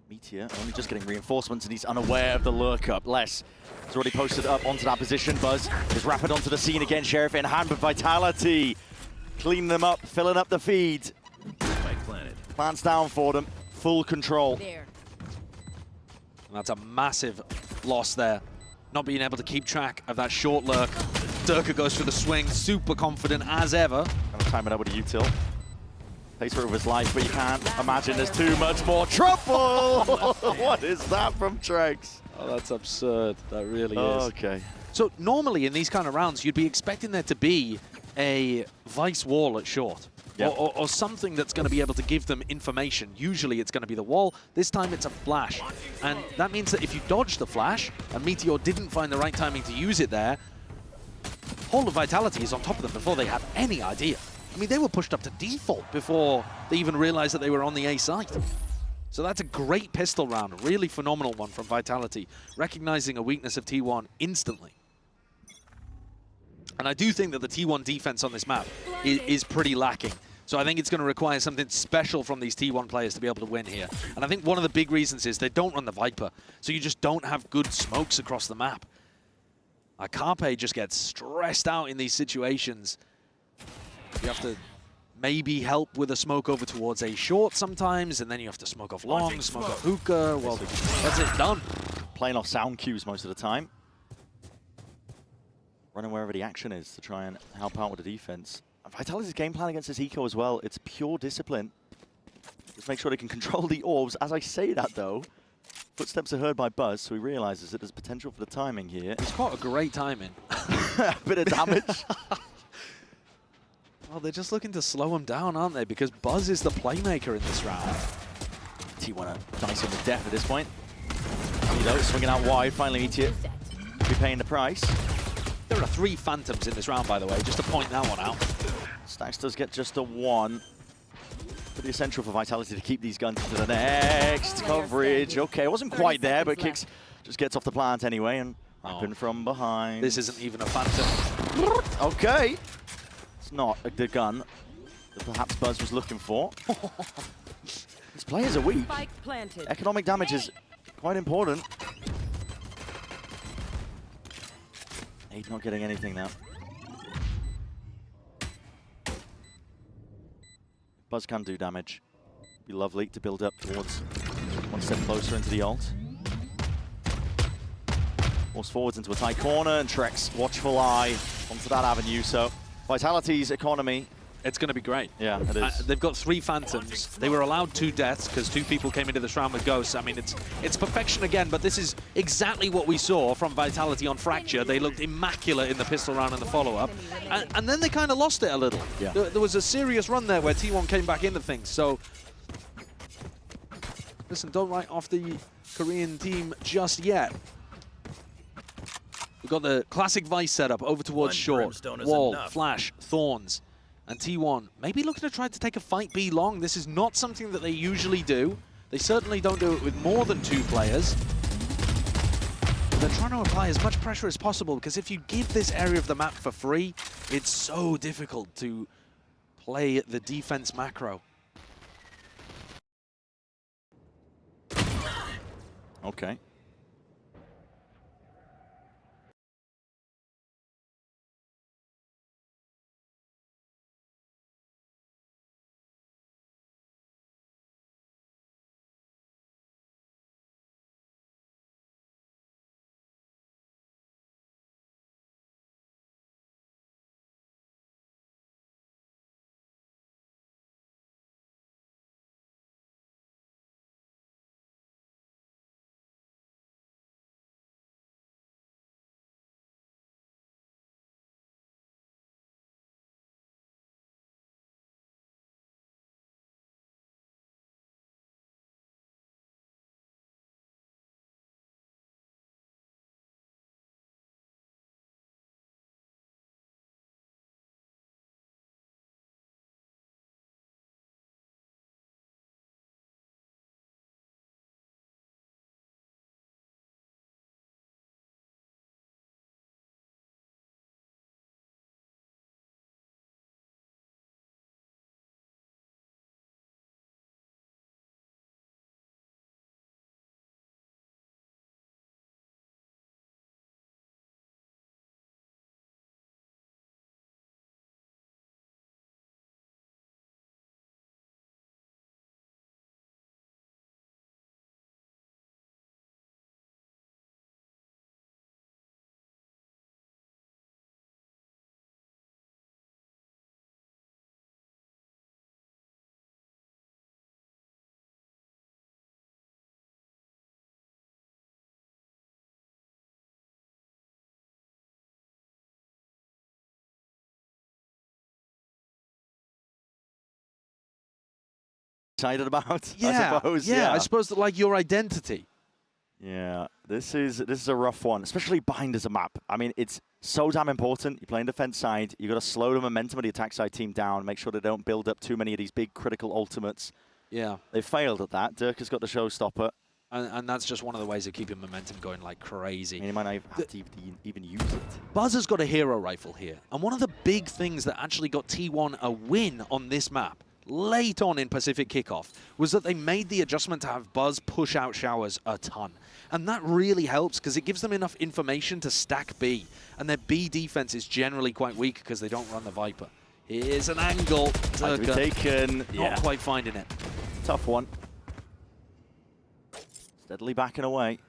Meteor only just getting reinforcements, and he's unaware of the lurk up. Les has already posted up onto that position. Buzz is rapid onto the scene again. Sheriff in hand, but Vitality cleaning them up, filling up the feed. Plants down for them. Full control. There. And that's a massive loss there. Not being able to keep track of that short lurk. Durka goes for the swing, super confident as ever. Gonna time it out with a util. Pays for it with his life, but you can't imagine there's too much more trouble. What is that from Trex? Oh, that's absurd. That really is. Okay. So normally in these kind of rounds, you'd be expecting there to be a Vice wall at short. Yep. Or something that's going to be able to give them information. Usually it's going to be the wall. This time it's a flash. And that means that if you dodge the flash, and Meteor didn't find the right timing to use it there, Hold of Vitality is on top of them before they had any idea. I mean, they were pushed up to default before they even realized that they were on the A site. So that's a great pistol round, a really phenomenal one from Vitality, recognizing a weakness of T1 instantly. And I do think that the T1 defense on this map is pretty lacking. So I think it's going to require something special from these T1 players to be able to win here. And I think one of the big reasons is they don't run the Viper, so you just don't have good smokes across the map. Carpe just gets stressed out in these situations. You have to maybe help with a smoke over towards A short sometimes, and then you have to smoke off long, smoke off hookah. Well, that's it, done. Playing off sound cues most of the time. Running wherever the action is to try and help out with the defense. Vitality's game plan against this eco as well, it's pure discipline. Just make sure they can control the orbs. As I say that though, footsteps are heard by Buzz, so he realizes that there's potential for the timing here. He's got a great timing. A bit of damage. Well, they're just looking to slow him down, aren't they? Because Buzz is the playmaker in this round. T1 dice him with death at this point. Swinging out wide, finally Meteor be paying the price. There are 3 Phantoms in this round, by the way, just to point that one out. Stax does get just a 1. Pretty essential for Vitality to keep these guns into the next coverage. Okay, it wasn't quite there, but Kicks just gets off the plant anyway and rapping from behind. This isn't even a Phantom. Okay. It's not the gun that perhaps Buzz was looking for. These players are weak. Economic damage is quite important. He's not getting anything now. Buzz can do damage. Be lovely to build up towards one step closer into the ult. Force forwards into a tight corner, and Trex, watchful eye onto that avenue. So Vitality's economy. It's going to be great. Yeah, it is. They've got 3 Phantoms. They were allowed 2 deaths because 2 people came into this round with Ghosts. I mean, it's perfection again, but this is exactly what we saw from Vitality on Fracture. They looked immaculate in the pistol round and the follow-up. And then they kind of lost it a little. Yeah. There was a serious run there where T1 came back into things. So, listen, don't write off the Korean team just yet. We've got the classic Vice setup over towards short. Wall, flash, thorns. And T1 maybe looking to try to take a fight B long. This is not something that they usually do. They certainly don't do it with more than 2 players. But they're trying to apply as much pressure as possible, because if you give this area of the map for free, it's so difficult to play the defense macro. Okay. excited about, Yeah, I suppose. yeah, I suppose that, like, your identity. Yeah, this is a rough one, especially bind as a map. I mean, it's so damn important. You're playing defense side. You've got to slow the momentum of the attack side team down, make sure they don't build up too many of these big critical ultimates. Yeah. They failed at that. Dirk has got the showstopper. And that's just one of the ways of keeping momentum going like crazy. I mean, he might not have to even use it. Buzz has got a hero rifle here. And one of the big things that actually got T1 a win on this map late on in Pacific Kickoff was that they made the adjustment to have Buzz push out Showers a ton. And that really helps because it gives them enough information to stack B. And their B defense is generally quite weak because they don't run the Viper. Here's an angle. To be taken. Not quite finding it. Tough one. Steadily backing away.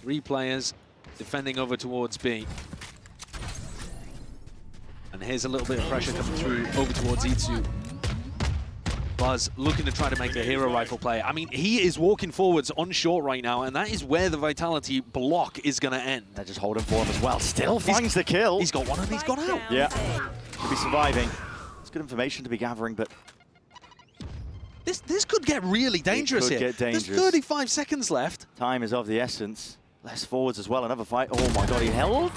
Three players defending over towards B. And here's a little bit of pressure coming through over towards E2. Buzz looking to try to make the hero rifle play. I mean, he is walking forwards on short right now, and that is where the Vitality block is going to end. They're just holding for him as well. Still finds the kill. He's got one and he's got out. Yeah, could be surviving. It's good information to be gathering, but this could get really dangerous here. Get dangerous. There's 35 seconds left. Time is of the essence. Less forwards as well. Another fight. Oh my god, he held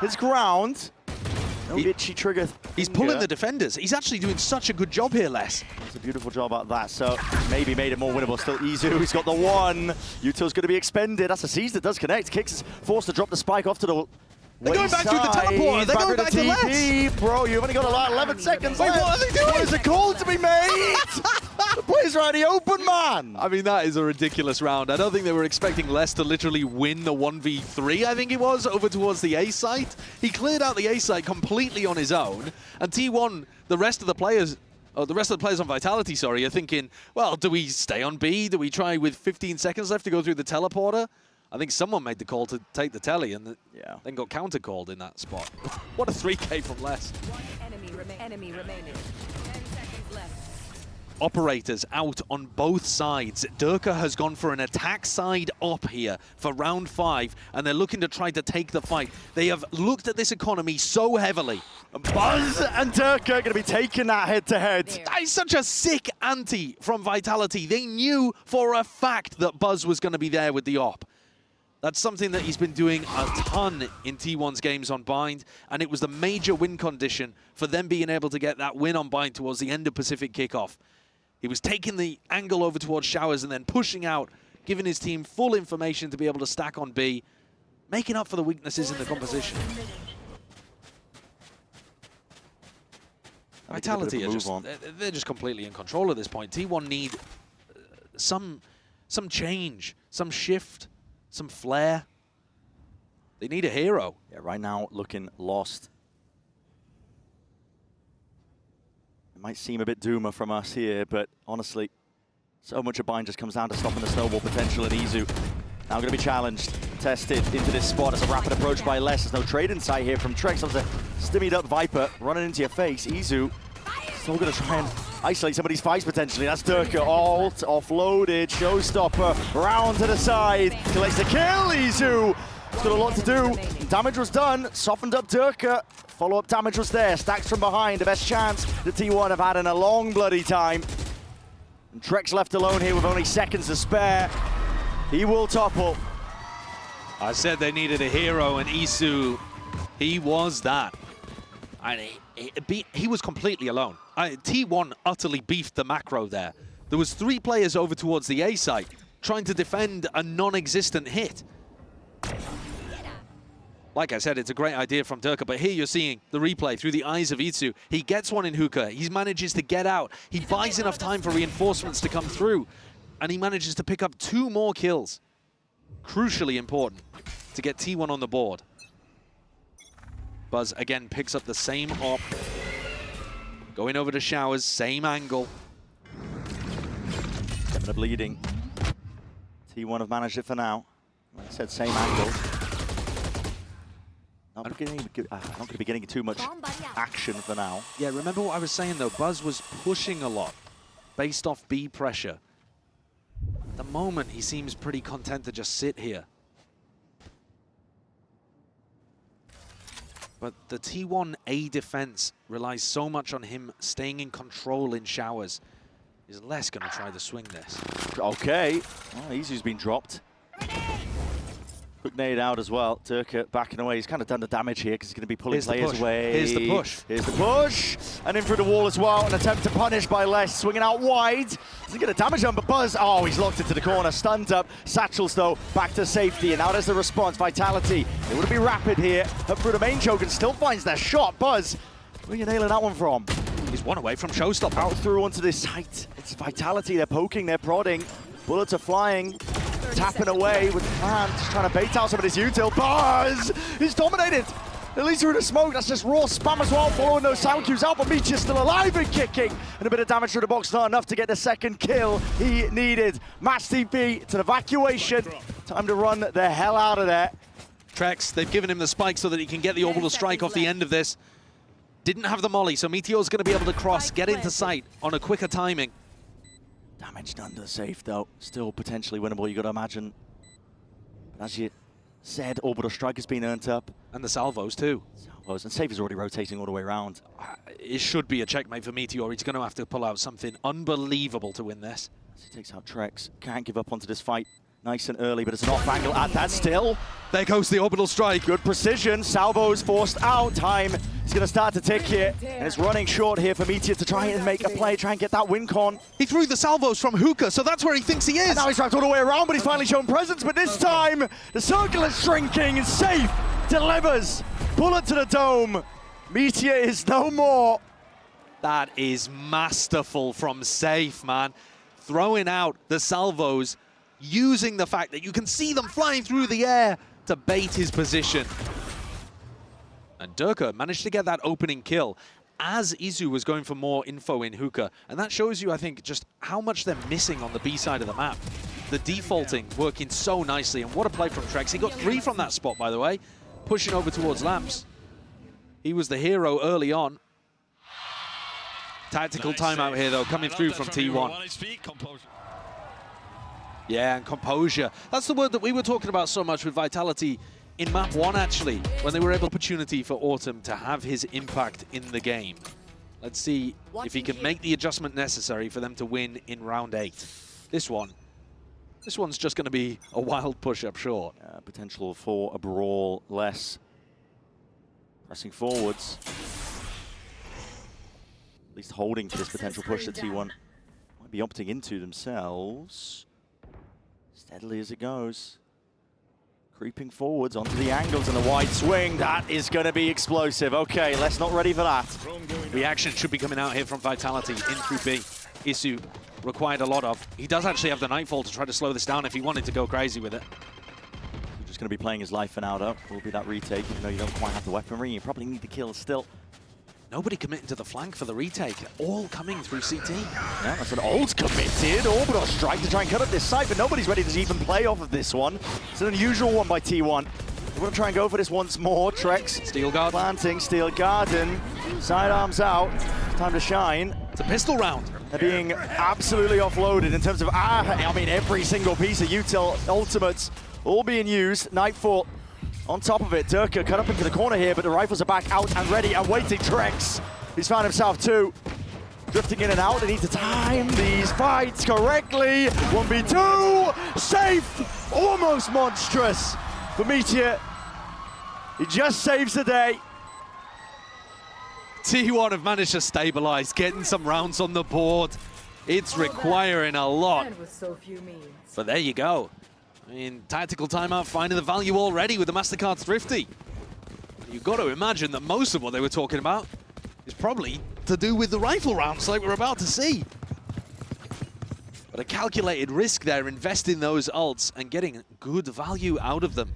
his ground. No itchy trigger. He's pulling the defenders. He's actually doing such a good job here, Les. It's a beautiful job at that. So maybe made it more winnable. Still Izu, he's got the one. Yuto's going to be expended. That's a seize that does connect. Kicks is forced to drop the spike off to the They're going back through the teleporter. They're going back to Les. Bro, you've only got 11 seconds left. What are they doing? There's a call to be made. The players are out of the open, man. I mean, that is a ridiculous round. I don't think they were expecting Les to literally win the 1v3, I think it was, over towards the A site. He cleared out the A site completely on his own, and T1, the rest of the players on Vitality, sorry, are thinking, well, do we stay on B? Do we try with 15 seconds left to go through the teleporter? I think someone made the call to take the telly and then got counter-called in that spot. What a 3K from Les. One enemy remaining. 10 seconds left. Operators out on both sides. Durka has gone for an attack side op here for round 5, and they're looking to try to take the fight. They have looked at this economy so heavily. Buzz and Durka are going to be taking that head-to-head. That is such a sick ante from Vitality. They knew for a fact that Buzz was going to be there with the op. That's something that he's been doing a ton in T1's games on Bind, and it was the major win condition for them being able to get that win on Bind towards the end of Pacific Kickoff. He was taking the angle over towards Showers and then pushing out, giving his team full information to be able to stack on B, making up for the weaknesses in the composition. Vitality are they're just completely in control at this point. T1 need some change, some shift, some flair. They need a hero. Yeah, right now looking lost. It might seem a bit doomer from us here, but honestly, so much of Bind just comes down to stopping the snowball potential in Izu. Now going to be challenged, tested into this spot as a rapid approach by Les. There's no trade in sight here from Trex. There's a stimmied up Viper running into your face. Izu still going to try and isolate some of these fights potentially. That's Durka, alt, offloaded, showstopper, round to the side, collects the kill, Izu. It's got a lot to do. Damage was done, softened up Durka. Follow-up damage was there, stacks from behind, the best chance that T1 have had in a long bloody time. And Trex left alone here with only seconds to spare. He will topple. I said they needed a hero, and Isu, he was that. And he was completely alone. T1 utterly beefed the macro there. There was 3 players over towards the A site trying to defend a non-existent hit. Like I said, it's a great idea from Durka, but here you're seeing the replay through the eyes of Itsu. He gets one in hookah. He manages to get out. He buys enough time for reinforcements to come through, and he manages to pick up 2 more kills. Crucially important to get T1 on the board. Buzz again picks up the same op. Going over to Showers, same angle. Getting a bleeding. T1 have managed it for now. Like I said, same angle. Not going to be getting too much action for now. Yeah, remember what I was saying though? Buzz was pushing a lot based off B pressure. At the moment, he seems pretty content to just sit here. But the T1A defense relies so much on him staying in control in showers. He's less going to try to swing this. Okay. Oh, Isu's been dropped. Quick nade out as well. Turka backing away. He's kind of done the damage here because he's going to be pulling players away. Here's the push. Here's the push. And in through the wall as well. An attempt to punish by Les. Swinging out wide. Doesn't get a damage on, but Buzz. Oh, he's locked into the corner. Stunned up. Satchels, though, back to safety. And now there's the response. Vitality. They want to be rapid here. Up through the main choke and still finds their shot. Buzz, where are you nailing that one from? He's one away from showstopper. Out through onto this site. It's Vitality. They're poking. They're prodding. Bullets are flying. Tapping away with the plan, just trying to bait out some of this util. Buzz! He's dominated! At least through the smoke, that's just raw spam as well, following those sound cues out, but Meteor's still alive and kicking. And a bit of damage through the box, not enough to get the second kill he needed. Match TP, it's an evacuation. Time to run the hell out of there. Trex, they've given him the spike so that he can get the orbital strike off the end of this. Didn't have the molly, so Meteor's going to be able to cross, get into sight on a quicker timing. Damage done to the safe, though. Still potentially winnable, you got to imagine. But as you said, orbital strike has been earned up. And the salvos, too. Salvos, and safe is already rotating all the way around. It should be a checkmate for Meteor. He's going to have to pull out something unbelievable to win this. As he takes out Trex, can't give up onto this fight nice and early, but it's an off angle at that still. There goes the orbital strike. Good precision. Salvo's forced out. Time is going to start to tick here. And it's running short here for Meteor to try and make a play, try and get that win con. He threw the salvos from hookah, so that's where he thinks he is. And now he's wrapped all the way around, but he's finally shown presence. But this time, the circle is shrinking and Safe delivers. Bullet to the dome. Meteor is no more. That is masterful from Safe, man. Throwing out the salvos, using the fact that you can see them flying through the air to bait his position. And Durka managed to get that opening kill as Izu was going for more info in hookah. And that shows you, I think, just how much they're missing on the B side of the map. The defaulting working so nicely, and what a play from Trex. He got 3 from that spot, by the way, pushing over towards Lamps. He was the hero early on. Tactical timeout here, though, coming through from T1. Yeah, and composure. That's the word that we were talking about so much with Vitality in map 1, actually, when they were able opportunity for Autumn to have his impact in the game. Let's see if he can make the adjustment necessary for them to win in round 8. This one's just going to be a wild push-up short. Potential for a brawl less. Pressing forwards. At least holding for this potential push that T1 might be opting into themselves. Steadily as it goes. Creeping forwards onto the angles and the wide swing. That is going to be explosive. Okay, let's not ready for that. Reaction should be coming out here from Vitality in through B. Isu required a lot of. He does actually have the Nightfall to try to slow this down if he wanted to go crazy with it. He's just going to be playing his life for now, though. Will be that retake, even though you don't quite have the weaponry. You probably need the kills still. Nobody committing to the flank for the retake. All coming through CT. Yeah, that's an old committed orbital strike to try and cut up this site, but nobody's ready to even play off of this one. It's an unusual one by T1. They want to try and go for this once more. Trex. Steel Guard. Planting, Steel Garden. Sidearms out. Time to shine. It's a pistol round. They're being absolutely offloaded in terms of, I mean, every single piece of util ultimates all being used. Nightfall on top of it. Durka cut up into the corner here, but the rifles are back out and ready and waiting. Trex, he's found himself too. Drifting in and out. They need to time these fights correctly. 1v2. Safe. Almost monstrous for Meteor. He just saves the day. T1 have managed to stabilize, getting some rounds on the board. It's requiring a lot. But there you go. I mean, tactical timeout, finding the value already with the MasterCard Thrifty. You've got to imagine that most of what they were talking about is probably to do with the rifle rounds like we're about to see. But a calculated risk there, investing those ults and getting good value out of them.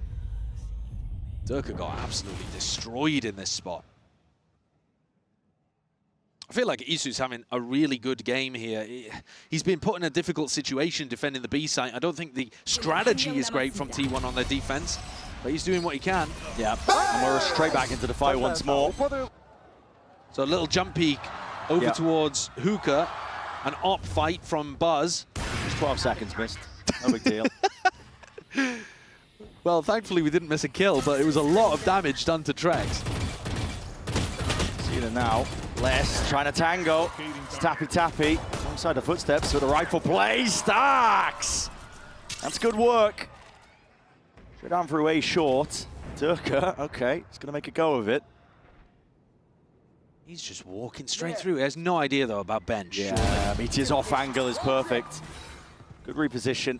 Durka got absolutely destroyed in this spot. I feel like Isu's having a really good game here. He's been put in a difficult situation defending the B site. I don't think the strategy is great from T1 on their defense, but he's doing what he can. Yeah, and we're straight back into the fight once more. So a little jump peek over towards Hookah. An op fight from Buzz. Just 12 seconds missed. No big deal. Well, thankfully we didn't miss a kill, but it was a lot of damage done to Trex. See it now. Les trying to tango. It's tappy. Alongside the footsteps with a rifle play. Stacks! That's good work. Straight down through A short. Durka, okay, he's going to make a go of it. He's just walking straight through. He has no idea, though, about bench. Yeah, Meteor's off angle is perfect. Good reposition.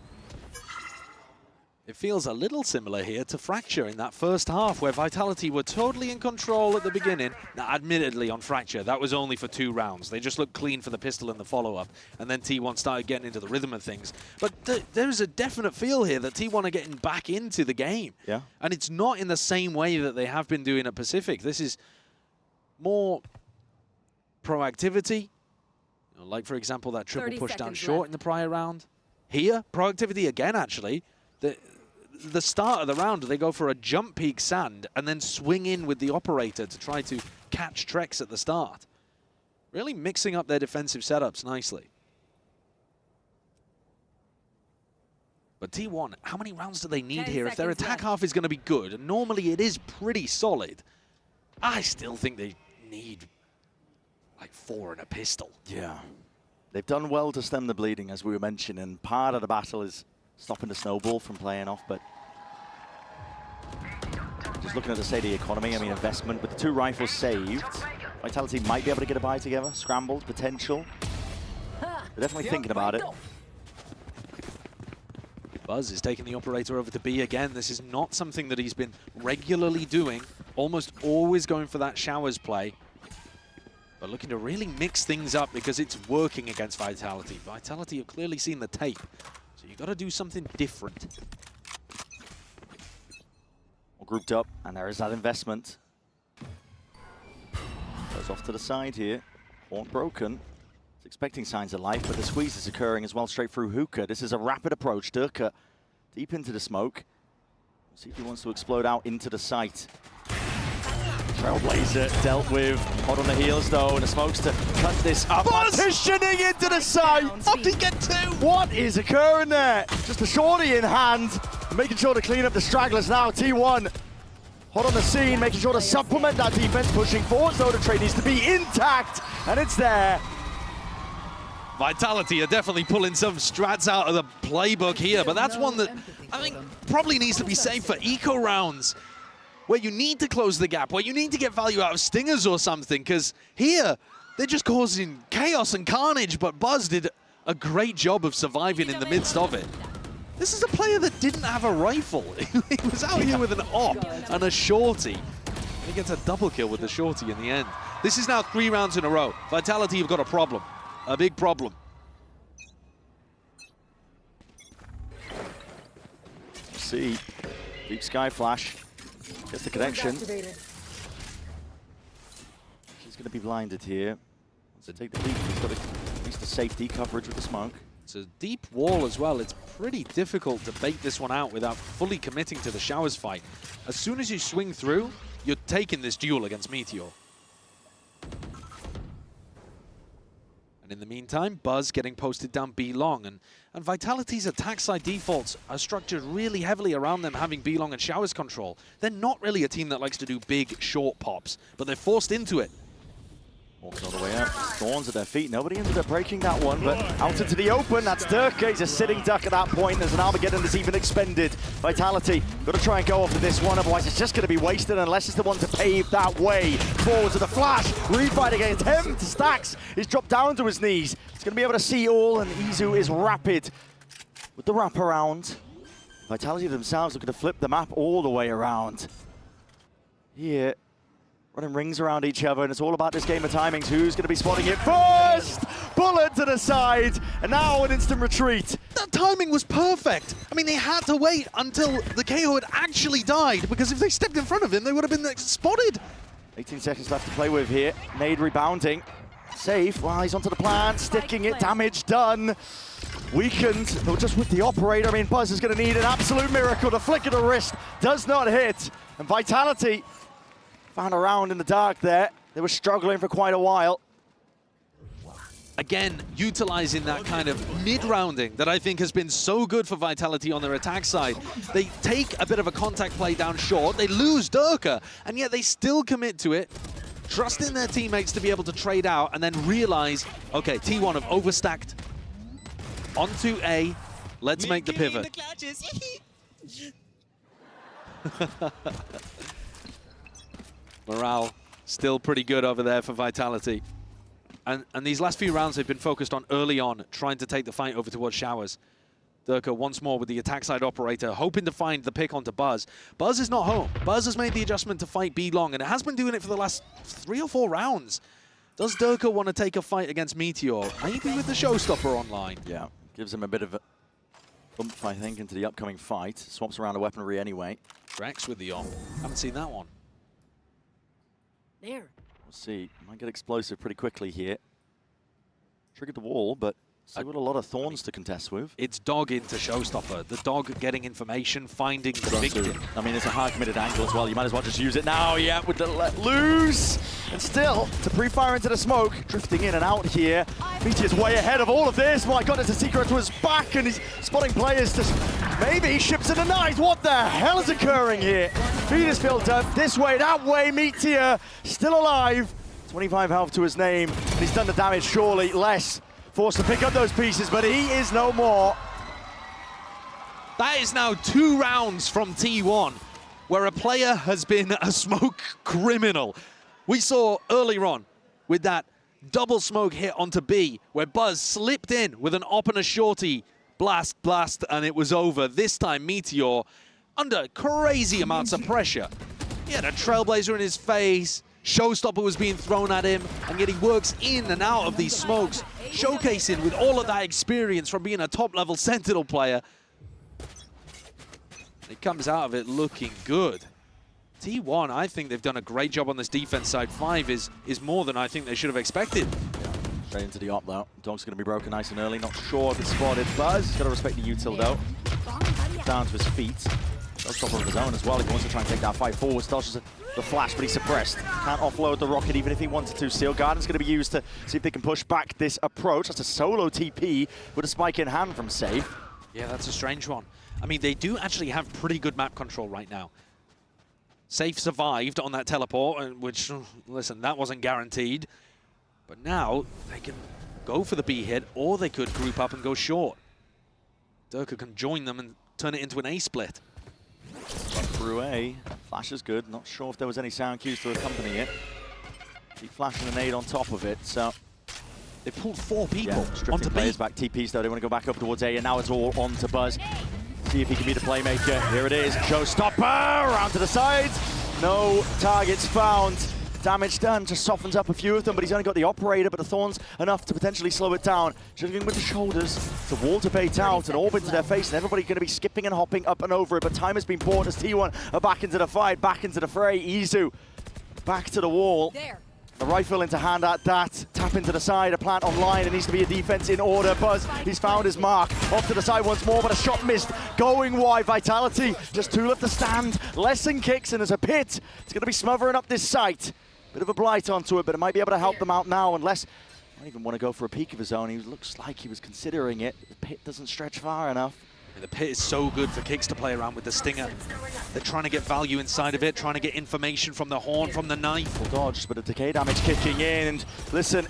It feels a little similar here to Fracture in that first half, where Vitality were totally in control at the beginning. Now, admittedly, on Fracture, that was only for 2 rounds. They just looked clean for the pistol and the follow-up, and then T1 started getting into the rhythm of things. But there's a definite feel here that T1 are getting back into the game. Yeah. And it's not in the same way that they have been doing at Pacific. This is more proactivity. You know, like, for example, that triple push down short in the prior round. Here, proactivity again, actually. The start of the round, they go for a jump peak sand and then swing in with the operator to try to catch Trex at the start. Really mixing up their defensive setups nicely. But T1, how many rounds do they need here? If their attack half is going to be good, and normally it is pretty solid, I still think they need like 4 and a pistol. Yeah. They've done well to stem the bleeding, as we were mentioning. Part of the battle is stopping the snowball from playing off, but just looking at the state of the economy, I mean, investment with the 2 rifles saved. Vitality might be able to get a buy together. Scrambled, potential. They're definitely thinking about it. Buzz is taking the operator over to B again. This is not something that he's been regularly doing. Almost always going for that showers play. But looking to really mix things up because it's working against Vitality. Vitality have clearly seen the tape. So you've got to do something different. All grouped up, and there is that investment. Goes off to the side here. Horn broken. It's expecting signs of life, but the squeeze is occurring as well straight through Hookah. This is a rapid approach. Durka deep into the smoke. See if he wants to explode out into the site. Trailblazer dealt with. Hot on the heels though, and the smokes to cut this up. Partitioning into the site! How did he get 2? What is occurring there? Just a shorty in hand, making sure to clean up the stragglers now. T1 hot on the scene, making sure to supplement that defense, pushing forward though. The trade needs to be intact, and it's there. Vitality are definitely pulling some strats out of the playbook here, but that's one that I think probably needs to be saved for eco rounds, where you need to close the gap, where you need to get value out of stingers or something, because here, they're just causing chaos and carnage, but Buzz did a great job of surviving in the midst of it. This is a player that didn't have a rifle. He was out here with an op and a shorty. He gets a double kill with the shorty in the end. This is now 3 rounds in a row. Vitality have got a problem, a big problem. See, deep sky flash. Gets the connection. She's going to be blinded here. So take the lead. He's got at least the safety coverage with the smoke. It's a deep wall as well. It's pretty difficult to bait this one out without fully committing to the showers fight. As soon as you swing through, you're taking this duel against Meteor. And in the meantime, Buzz getting posted down B long, and Vitality's attack side defaults are structured really heavily around them having B long and showers control. They're not really a team that likes to do big, short pops, but they're forced into it. Walks all the way up, Thorns at their feet. Nobody ended up breaking that one, but out into the open. That's Durka. He's a sitting duck at that point. There's an Armageddon that's even expended. Vitality got to try and go after this one, otherwise it's just going to be wasted unless it's the one to pave that way. Forward to the flash. Refight against him. Stacks. He's dropped down to his knees. He's going to be able to see all, and Izu is rapid with the wraparound. Vitality themselves looking to flip the map all the way around. Here. Running rings around each other, and it's all about this game of timings. Who's going to be spotting it first? Bullet to the side, and now an instant retreat. That timing was perfect. I mean, they had to wait until the KO had actually died, because if they stepped in front of him, they would have been spotted. 18 seconds left to play with here. Nade rebounding. Safe. Well, he's onto the plant, sticking it. Damage done. Weakened, not just with the operator. I mean, Buzz is going to need an absolute miracle. The flick of the wrist does not hit, and Vitality found a round in the dark there. They were struggling for quite a while. Again, utilizing that kind of mid-rounding that I think has been so good for Vitality on their attack side. They take a bit of a contact play down short, they lose Durka, and yet they still commit to it. trusting their teammates to be able to trade out and then realize, okay, T1 have overstacked onto A. Let's make the pivot. Morale still pretty good over there for Vitality. And these last few rounds they've been focused on early on, trying to take the fight over towards Showers. Durka once more with the attack side operator, hoping to find the pick onto Buzz. Buzz is not home. Buzz has made the adjustment to fight B long, and it has been doing it for the last 3 or 4 rounds. Does Durka want to take a fight against Meteor? Maybe with the Showstopper online. Yeah, gives him a bit of a bump, I think, into the upcoming fight. Swaps around the weaponry anyway. Rex with the op. Haven't seen that one. There. We'll see. Might get explosive pretty quickly here. Triggered the wall, but still got a lot of thorns to contest with. It's dog into Showstopper. The dog getting information, finding the victim. I mean, it's a hard committed angle as well. You might as well just use it now. Yeah, with the let loose. And still, to pre-fire into the smoke, drifting in and out here. Meteor's way ahead of all of this. My God, it's a secret to his back, and he's spotting players. Just maybe ships in the night. What the hell is occurring here? Feed is built up this way, that way. Meteor still alive. 25 health to his name, and he's done the damage. Surely less. Forced to pick up those pieces, but he is no more. That is now 2 rounds from T1, where a player has been a smoke criminal. We saw earlier on with that double smoke hit onto B, where Buzz slipped in with an op and a shorty, blast, and it was over. This time, Meteor, under crazy amounts of pressure. He had a Trailblazer in his face, Showstopper was being thrown at him, and yet he works in and out of these smokes, showcasing with all of that experience from being a top-level Sentinel player. He comes out of it looking good. T1, I think they've done a great job on this defense side. 5 is more than I think they should have expected. Straight into the op though. Dog's going to be broken nice and early. Not sure if it's spotted. Buzz, got to respect the util though. Down to his feet. Showstopper of his own as well. He wants to try and take that fight forward. Dodges the flash, but he's suppressed. Can't offload the rocket even if he wanted to. Steel Garden's going to be used to see if they can push back this approach. That's a solo TP with a spike in hand from Safe. Yeah, that's a strange one. I mean, they do actually have pretty good map control right now. Safe survived on that teleport, which, listen, that wasn't guaranteed. But now they can go for the B hit, or they could group up and go short. Durka can join them and turn it into an A split. Through A. Flash is good. Not sure if there was any sound cues to accompany it. Keep flashing a nade on top of it, so... They pulled 4 people onto players back. TPs though, they want to go back up towards A, and now it's all on to Buzz. See if he can be the playmaker. Here it is. Showstopper around to the side. No targets found. Damage done. Just softens up a few of them, but he's only got the operator, but the thorns enough to potentially slow it down. Juggling with the shoulders. The wall to bait out and orb into their face, and everybody going to be skipping and hopping up and over it, but time has been bought as T1 are back into the fight, back into the fray. Izu back to the wall. There. The rifle into hand at that. Tap into the side, a plant online. It needs to be a defense in order. Buzz, he's found his mark. Off to the side once more, but a shot missed. Going wide, Vitality. Just 2 left to stand. Lesson kicks, and there's a pit. It's going to be smothering up this site. Bit of a blight onto it, but it might be able to help them out now, unless I don't even want to go for a peek of his own. He looks like he was considering it. The pit doesn't stretch far enough. The pit is so good for Kicks to play around with the Stinger. They're trying to get value inside of it, trying to get information from the horn, from the knife. Dodged, but the decay damage kicking in. And listen,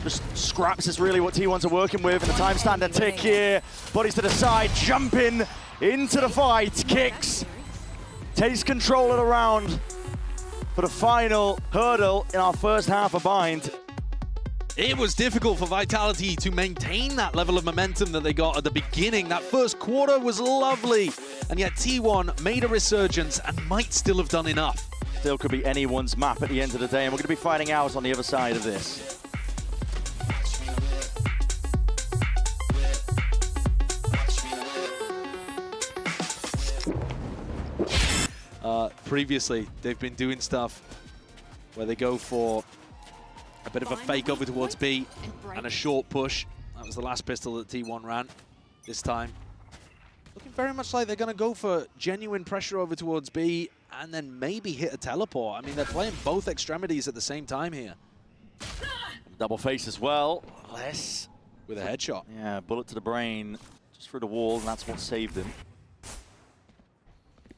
just scraps is really what T1s are working with. And the time stand and tick here. Bodies to the side, jumping into the fight. Kicks takes control of the round for the final hurdle in our first half of Bind. It was difficult for Vitality to maintain that level of momentum that they got at the beginning. That first quarter was lovely, and yet T1 made a resurgence and might still have done enough. Still could be anyone's map at the end of the day, and we're going to be finding out on the other side of this. Previously, they've been doing stuff where they go for a bit of a fake over towards B and a short push. That was the last pistol that T1 ran this time. Looking very much like they're going to go for genuine pressure over towards B and then maybe hit a teleport. I mean, they're playing both extremities at the same time here. Double face as well. Less. With a headshot. Yeah, bullet to the brain, just through the wall, and that's what saved him.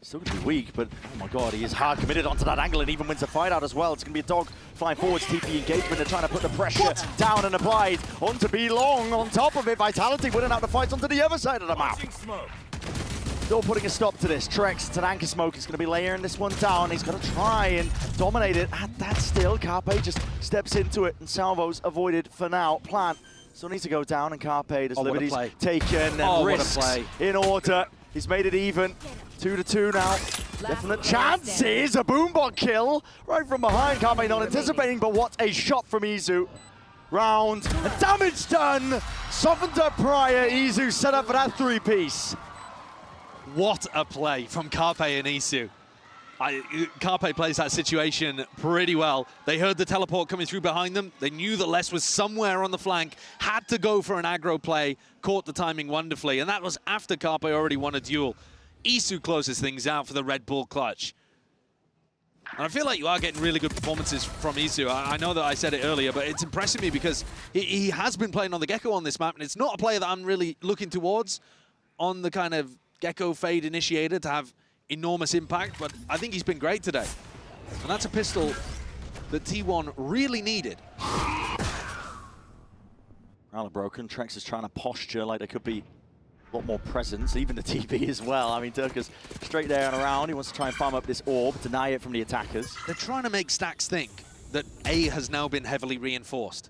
Still going to be weak, but oh my god, he is hard committed onto that angle and even wins the fight out as well. It's going to be a dog flying forwards, TP engagement. They're trying to put the pressure down and applied onto B Long. On top of it, Vitality winning out the fight onto the other side of the map. Still putting a stop to this. Trex, it's an anchor smoke. He's going to be layering this one down. He's going to try and dominate it. And that's still, Carpe just steps into it and Salvo's avoided for now. Plant still needs to go down and Carpe does liberties taken and risks in order. He's made it even. 2-2 now. Definite chances. A boombot kill right from behind. Carpe not anticipating, but what a shot from Izu. Round and damage done. Softened up prior. Izu set up for that three-piece. What a play from Carpe and Isu. Carpe plays that situation pretty well. They heard the teleport coming through behind them. They knew that Les was somewhere on the flank, had to go for an aggro play, caught the timing wonderfully, and that was after Carpe already won a duel. Isu closes things out for the Red Bull clutch. And I feel like you are getting really good performances from Isu. I know that I said it earlier, but it's impressing me because he has been playing on the Gecko on this map, and it's not a player that I'm really looking towards on the kind of Gecko Fade initiator to have enormous impact, but I think he's been great today. And that's a pistol that T1 really needed. Rather broken. Trex is trying to posture like there could be a lot more presence, even the TP as well. I mean, Durka's straight there and around. He wants to try and farm up this orb, deny it from the attackers. They're trying to make Stax think that A has now been heavily reinforced,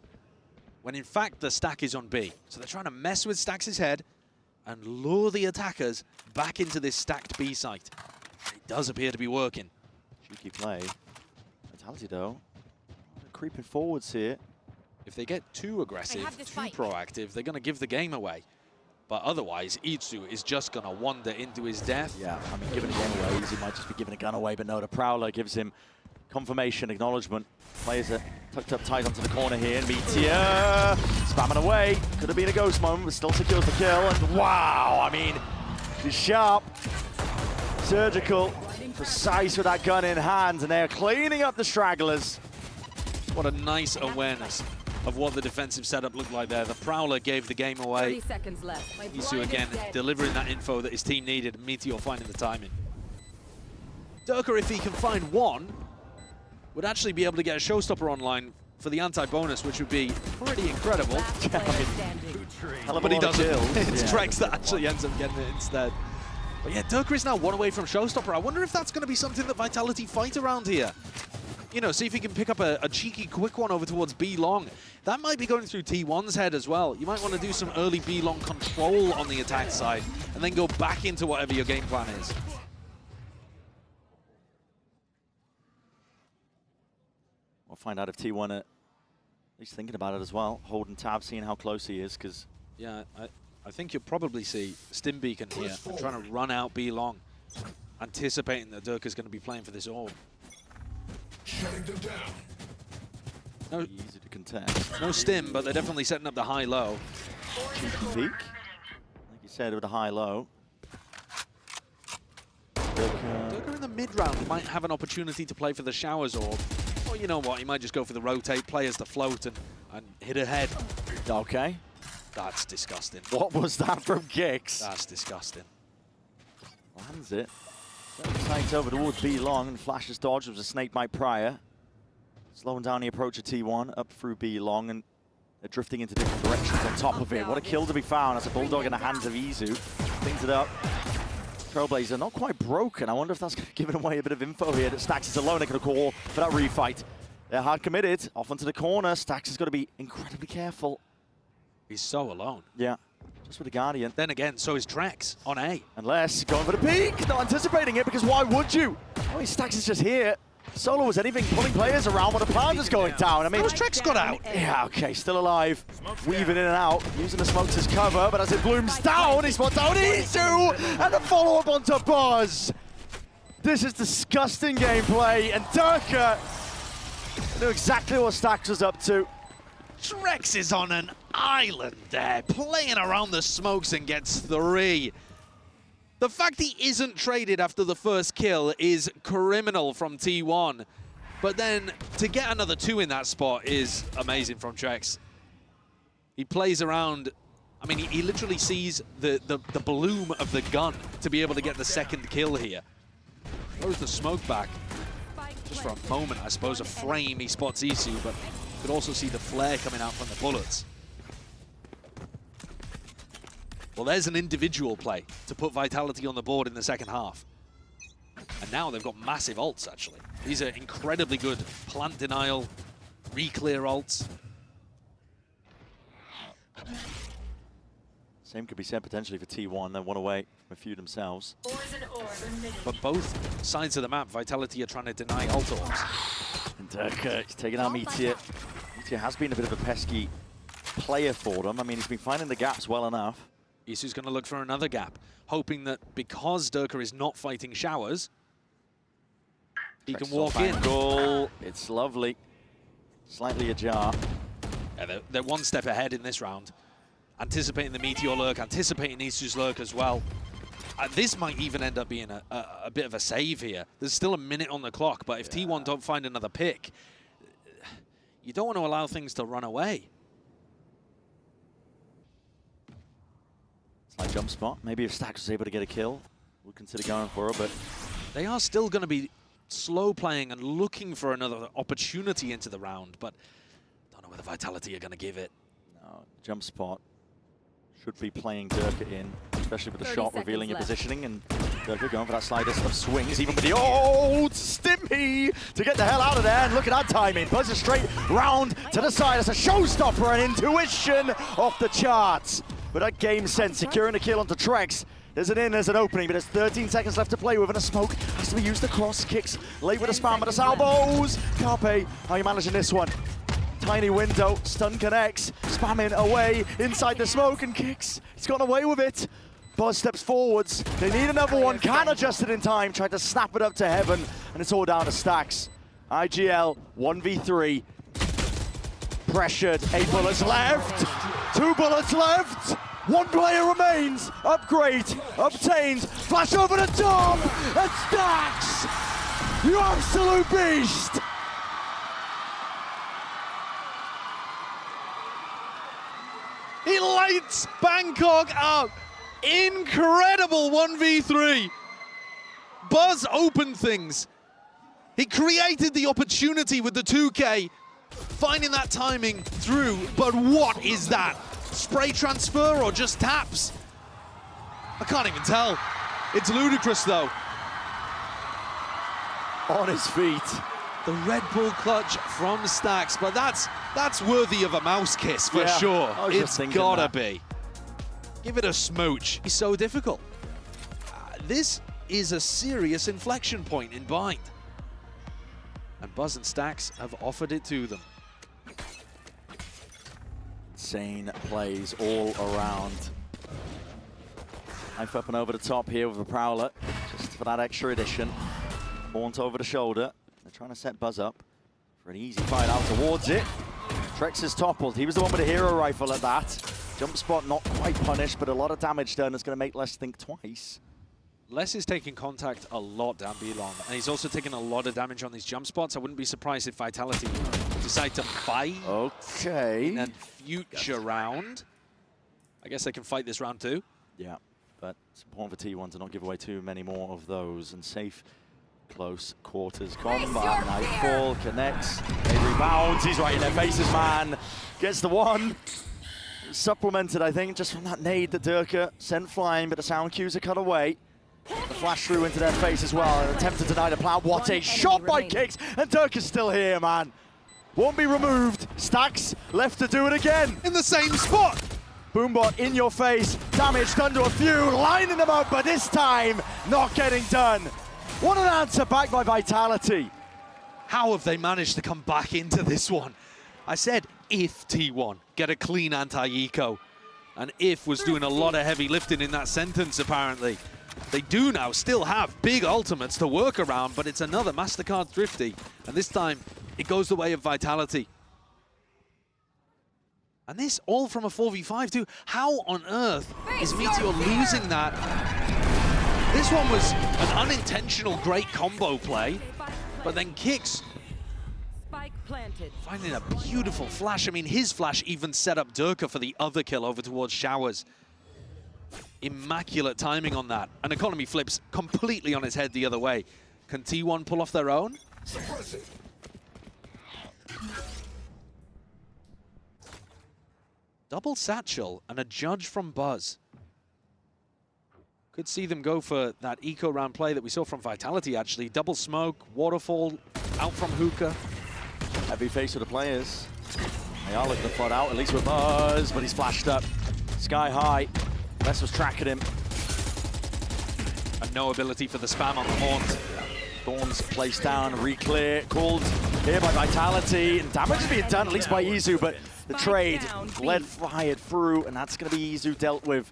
when in fact the stack is on B. So they're trying to mess with Stax's head and lure the attackers back into this stacked B site. It does appear to be working. Cheeky play. Vitality though, creeping forwards here. If they get too aggressive, too proactive, they're going to give the game away. But otherwise, Itsu is just going to wander into his death. Yeah, I mean, giving a game away, he might just be giving a gun away, but no, the Prowler gives him confirmation, acknowledgement. Players are tucked up tight onto the corner here, and Meteor spamming away. Could have been a ghost moment, but still secures the kill. And wow, I mean, he's sharp, surgical, precise with that gun in hand, and they're cleaning up the stragglers. What a nice awareness of what the defensive setup looked like there. The Prowler gave the game away. 30 seconds left. Isu again delivering that info that his team needed. Meteor finding the timing. Durka, if he can find one, would actually be able to get a showstopper online for the anti-bonus, which would be pretty incredible. But he doesn't. It's Trex that actually ends up getting it instead. But yeah, Durka is now one away from showstopper. I wonder if that's going to be something that Vitality fight around here. You know, see if he can pick up a cheeky quick one over towards B long. That might be going through T1's head as well. You might want to do some early B long control on the attack side and then go back into whatever your game plan is. We'll find out if T1 at least thinking about it as well. Holding tab, seeing how close he is, because... Yeah, I think you'll probably see Stim Beacon here trying to run out B long, anticipating that Durka's going to be playing for this orb. Shutting them down. No, easy to contest. No Stim, but they're definitely setting up the high-low. Cheeky peek. Like you said, with the high-low. Durka in the mid-round might have an opportunity to play for the Showers orb. Or you know what, he might just go for the rotate, play as the float and hit ahead. Okay. That's disgusting. What was that from Gix? That's disgusting. Lands it. Sights over towards B long and flashes dodge. It was a snake bite prior. Slowing down the approach of T1 up through B long, and they're drifting into different directions on top of it. What a kill to be found. That's a bulldog in the hands of Izu. Cleans it up. Trailblazer not quite broken. I wonder if that's giving away a bit of info here that Stax is alone. They're going to call for that refight. They're hard committed. Off onto the corner. Stax has got to be incredibly careful. He's so alone. Yeah. Just with the Guardian. Then again, so is Trex on A. Unless going for the peek, not anticipating it, because why would you? I mean, Stax is just here. Solo was anything, pulling players around when the plan was going down. I mean, Trex got out. Yeah, okay, still alive. Weaving in and out, using the smokes as cover, but as it blooms down, he spots out Isu, and the follow-up onto Buzz. This is disgusting gameplay, and Durka knew exactly what Stax was up to. Trex is on an island there, playing around the smokes and gets 3. The fact he isn't traded after the first kill is criminal from T1. But then to get another 2 in that spot is amazing from Trex. He plays around. I mean, he literally sees the bloom of the gun to be able to get the second kill here. Throws the smoke back. Just for a moment, I suppose, a frame, he spots Isu, but you could also see the flare coming out from the bullets. Well, there's an individual play to put Vitality on the board in the second half. And now they've got massive ults, actually. These are incredibly good plant denial, re-clear ults. Same could be said potentially for T1. They're one away from a few themselves. But both sides of the map, Vitality are trying to deny ult orbs. And Durka is taking out Meteor. Meteor has been a bit of a pesky player for them. I mean, he's been finding the gaps well enough. Isu's going to look for another gap, hoping that because Durka is not fighting showers, he can walk in. Goal. It's lovely. Slightly ajar. Yeah, they're one step ahead in this round. Anticipating the Meteor lurk, anticipating Isu's lurk as well. This might even end up being a bit of a save here. There's still a minute on the clock, but if T1 don't find another pick, you don't want to allow things to run away. It's like jump spot. Maybe if Stax was able to get a kill, we'll consider going for it, but They are still going to be slow playing and looking for another opportunity into the round, but don't know whether Vitality are going to give it. no, jump spot should be playing Durka in, especially with the shot revealing your positioning, and Durka going for that slightest of swings, even with the old Stimmy to get the hell out of there, and look at that timing. Buzzer straight round to the side. It's a showstopper, and intuition off the charts. But that game sense, securing a kill onto Trex. There's an in, there's an opening, but there's 13 seconds left to play with, and a smoke has to be used across. Kicks late with a spam, but it's elbows. Carpe, how are you managing this one? Tiny window, stun connects, spamming away inside the smoke, and Kicks. He's gone away with it. Buzz steps forwards. They need another one, can't adjust it in time. Tried to snap it up to heaven, and it's all down to Stax. IGL 1v3. Pressured, 8 bullets left. 2 bullets left. 1 player remains. Upgrade obtained. Flash over the top. And Stax, you absolute beast. He lights Bangkok up. Incredible 1v3. Buzz opened things. He created the opportunity with the 2K, finding that timing through, but what is that? Spray transfer or just taps? I can't even tell. It's ludicrous though. On his feet. The Red Bull clutch from Stax, but that's worthy of a mouse kiss for sure. It's gotta be. Give it a smooch. It's so difficult. This is a serious inflection point in Bind. And Buzz and Stax have offered it to them. Insane plays all around. Knife up and over the top here with a Prowler, just for that extra addition. Maunt over the shoulder. They're trying to set Buzz up for an easy fight out towards it. Trex is toppled. He was the one with a hero rifle at that. Jump spot not quite punished, but a lot of damage done. That's going to make Les think twice. Les is taking contact a lot down B-long, and he's also taking a lot of damage on these jump spots. I wouldn't be surprised if Vitality decide to fight in a future round. I guess they can fight this round too. Yeah, but it's important for T1 to not give away too many more of those, and safe close quarters combat. Nightfall connects, he rebounds, he's right in their faces, man. Gets the one. Supplemented, I think, just from that nade that Durka sent flying, but the sound cues are cut away. The flash through into their face as well, an attempt to deny the plow. What a shot by Kicks, and Durka's still here, man. Won't be removed. Stax left to do it again. In the same spot. Boombot in your face, damage done to a few, lining them up, but this time, not getting done. What an answer back by Vitality. How have they managed to come back into this one? I said if T1 get a clean anti-eco, and if was doing a lot of heavy lifting in that sentence apparently. They do now still have big ultimates to work around, but it's another MasterCard Thrifty, and this time it goes the way of Vitality. And this all from a 4v5 too. How on earth is Meteor losing that? This one was an unintentional great combo play, but then Kicks finding a beautiful flash. I mean, his flash even set up Durka for the other kill over towards Showers. Immaculate timing on that. And Economy flips completely on his head the other way. Can T1 pull off their own? Suppress it. Double satchel and a judge from Buzz. Could see them go for that eco round play that we saw from Vitality, actually. Double smoke, waterfall, out from hookah. Heavy face of the players. They are looking to flood out, at least with Buzz, but he's flashed up. Sky high. Wes was tracking him. And no ability for the spam on the Haunt. Thorns placed down, re-clear, called here by Vitality, and damage is being done at least by Izu, but the trade, lead fired through, and that's going to be Izu dealt with,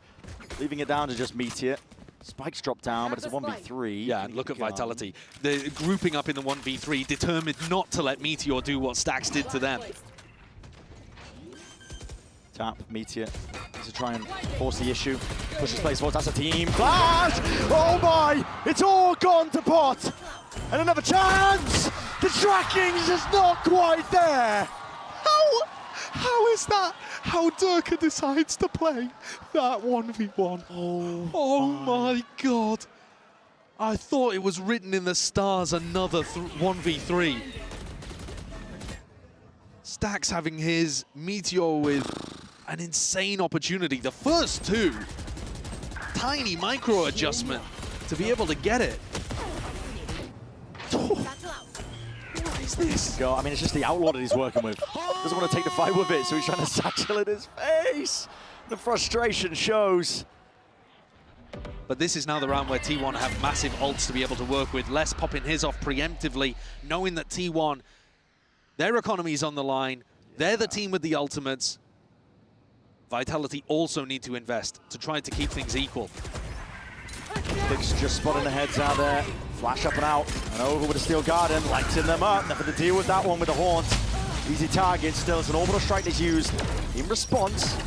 leaving it down to just Meteor. Spikes drop down, but it's a 1v3. Yeah, and look at Vitality. They're grouping up in the 1v3, determined not to let Meteor do what Stax did to them. Tap, Meteor, needs to try and force the issue. Pushes plays forward, that's a team flash! Oh my! It's all gone to pot! And another chance! The tracking's just not quite there! How is that? How Durka decides to play that 1v1. Oh my god. I thought it was written in the stars, another 1v3. Stax having his Meteor with an insane opportunity. The first two, tiny micro adjustment to be able to get it. What is this? Go. I mean, it's just the outlaw that he's working with. Doesn't want to take the fight with it, so he's trying to satchel in his face. The frustration shows. But this is now the round where T1 have massive ults to be able to work with. Les popping his off preemptively, knowing that T1, their economy is on the line. They're the team with the ultimates. Vitality also need to invest to try to keep things equal. Dick's just spotting the heads out there. Flash up and out, and over with a Steel Garden, lighting them up. Nothing to deal with that one with the Haunt. Easy target, still as an orbital strike is used. In response,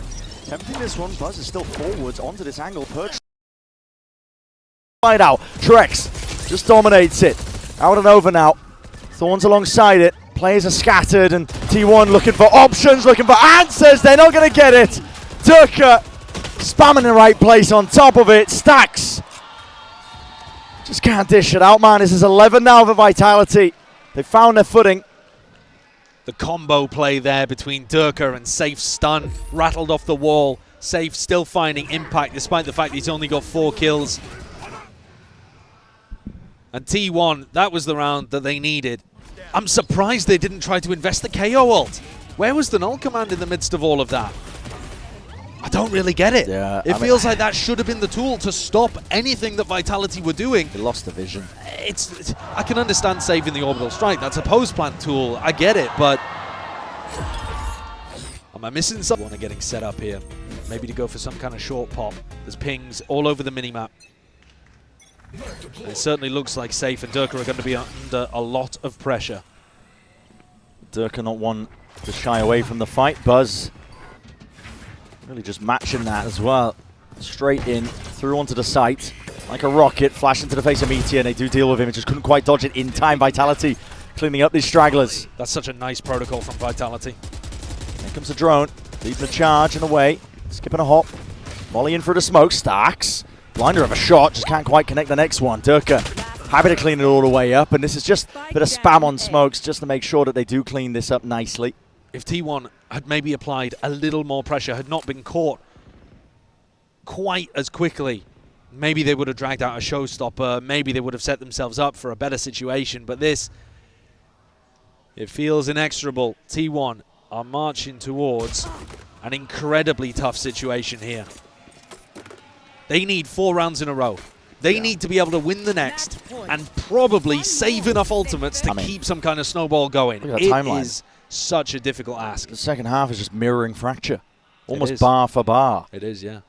tempting this one, Buzz is still forwards onto this angle. Perch. Right out, Trex just dominates it. Out and over now. Thorns alongside it. Players are scattered, and T1 looking for options, looking for answers. They're not going to get it. Durka spamming the right place on top of it. Stax just can't dish it out, man. This is 11 now for Vitality. They found their footing. The combo play there between Durka and Safe stun, rattled off the wall. Safe still finding impact despite the fact he's only got 4 kills. And T1, that was the round that they needed. I'm surprised they didn't try to invest the KO ult. Where was the null command in the midst of all of that? I don't really get it. Yeah, it feels like that should have been the tool to stop anything that Vitality were doing. They lost the vision. I can understand saving the orbital strike. That's a post-plant tool. I get it, but am I missing something? One getting set up here. Maybe to go for some kind of short pop. There's pings all over the minimap. It certainly looks like Safe and Durka are going to be under a lot of pressure. Durka not one to shy away from the fight. Buzz really just matching that as well. Straight in, through onto the site. Like a rocket, flash into the face of Meteor, and they do deal with him. It just couldn't quite dodge it in time. Vitality cleaning up these stragglers. That's such a nice protocol from Vitality. Here comes the drone, leading the charge and away. Skipping a hop, volleying through the smoke. Stax, blinder of a shot, just can't quite connect the next one. Durka happy to clean it all the way up, and this is just a bit of spam on smokes just to make sure that they do clean this up nicely. If T1 had maybe applied a little more pressure, had not been caught quite as quickly, maybe they would have dragged out a showstopper, maybe they would have set themselves up for a better situation, but this, it feels inexorable. T1 are marching towards an incredibly tough situation here. They need 4 rounds in a row. They need to be able to win the next and probably save enough ultimates to keep some kind of snowball going. Look at that It timeline. is such a difficult ask. The second half is just mirroring Fracture. Almost is. bar for bar. It is, yeah.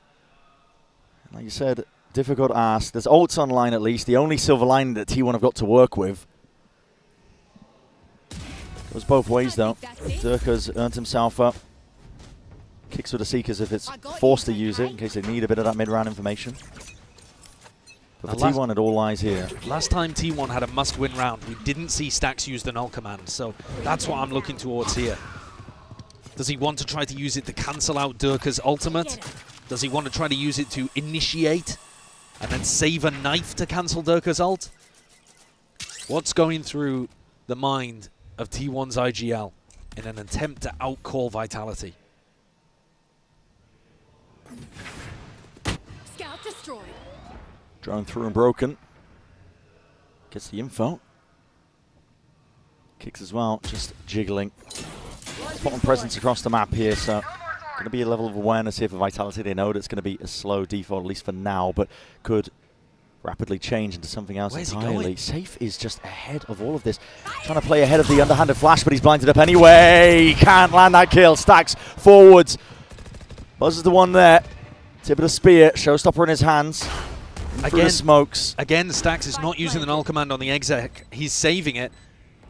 Like you said, difficult ask. There's ults online at least. The only silver lining that T1 have got to work with. Goes both ways though. Durka's earned himself up. Kicks with the Seekers if it's forced to use it in case they need a bit of that mid-round information. But for T1, it all lies here. Last time T1 had a must-win round, we didn't see Stax use the null command, so that's what I'm looking towards here. Does he want to try to use it to cancel out Durka's ultimate? Does he want to try to use it to initiate and then save a knife to cancel Durka's ult? What's going through the mind of T1's IGL in an attempt to outcall Vitality? Scout destroyed. Drone through and broken. Gets the info. Kicks as well, just jiggling. Spotting presence across the map here, so going to be a level of awareness here for Vitality. They know that it's going to be a slow default, at least for now, but could rapidly change into something else Where's he entirely. going? Safe is just ahead of all of this. Trying to play ahead of the underhanded flash, but he's blinded up anyway. Can't land that kill. Stacks forwards. Buzz is the one there. Tip of the spear. Showstopper in his hands. Through the smokes. Again, Stax is not using the null command on the exec. He's saving it.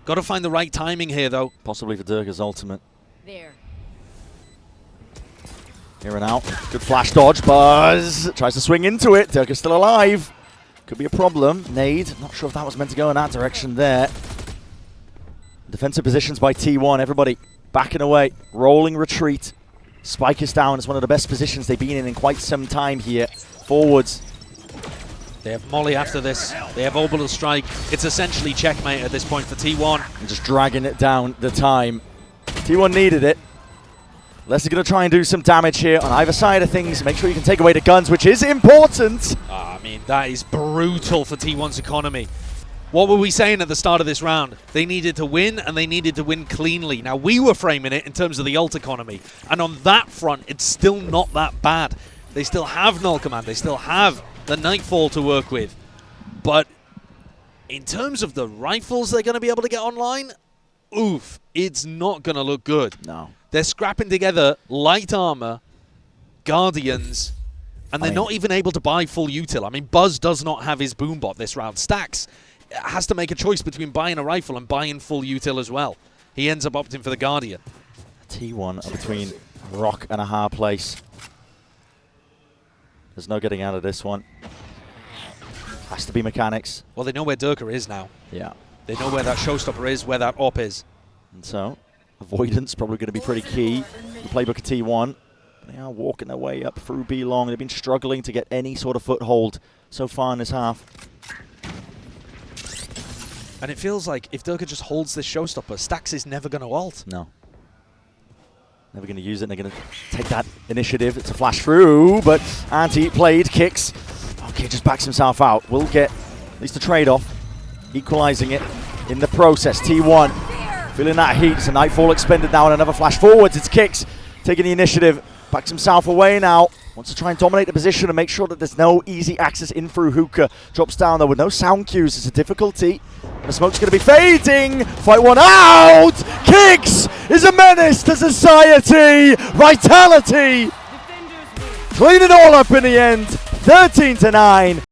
Got to find the right timing here, though. Possibly for Durga's ultimate. There. Here and out. Good flash dodge. Buzz tries to swing into it. Durga's still alive. Could be a problem. Nade. Not sure if that was meant to go in that direction there. Defensive positions by T1. Everybody backing away. Rolling retreat. Spike is down. It's one of the best positions they've been in quite some time here. Forwards. They have Molly after this. They have Orbital Strike. It's essentially checkmate at this point for T1. And just dragging it down the time. T1 needed it. Unless they're going to try and do some damage here on either side of things. Make sure you can take away the guns, which is important. I mean, that is brutal for T1's economy. What were we saying at the start of this round? They needed to win, and they needed to win cleanly. Now, we were framing it in terms of the ult economy. And on that front, it's still not that bad. They still have null command. They still have the Nightfall to work with. But in terms of the rifles they're going to be able to get online, oof, it's not going to look good. No. They're scrapping together light armor, Guardians, and they're not even able to buy full util. I mean, Buzz does not have his boombot this round. Stax has to make a choice between buying a rifle and buying full util as well. He ends up opting for the Guardian. T1 are between a rock and a hard place. There's no getting out of this one. Has to be mechanics. Well, they know where Durka is now. Yeah. They know where that showstopper is, where that op is. And so, avoidance probably going to be pretty key. The playbook of T1. They are walking their way up through B long. They've been struggling to get any sort of foothold so far in this half. And it feels like if Durka just holds this showstopper, Stax is never going to ult. No. Never going to use it. They're going to take that initiative to flash through, but Anti played, kicks. Okay, just backs himself out. Will get at least a trade-off, equalizing it in the process. T1 feeling that heat. It's a Nightfall expended now and another flash forwards. It's kicks, taking the initiative, backs himself away now. Wants to try and dominate the position and make sure that there's no easy access in through hookah. Drops down though with no sound cues. It's a difficulty. The smoke's going to be fading. Fight one out. Kicks is a menace to society. Vitality clean it all up in the end. 13-9.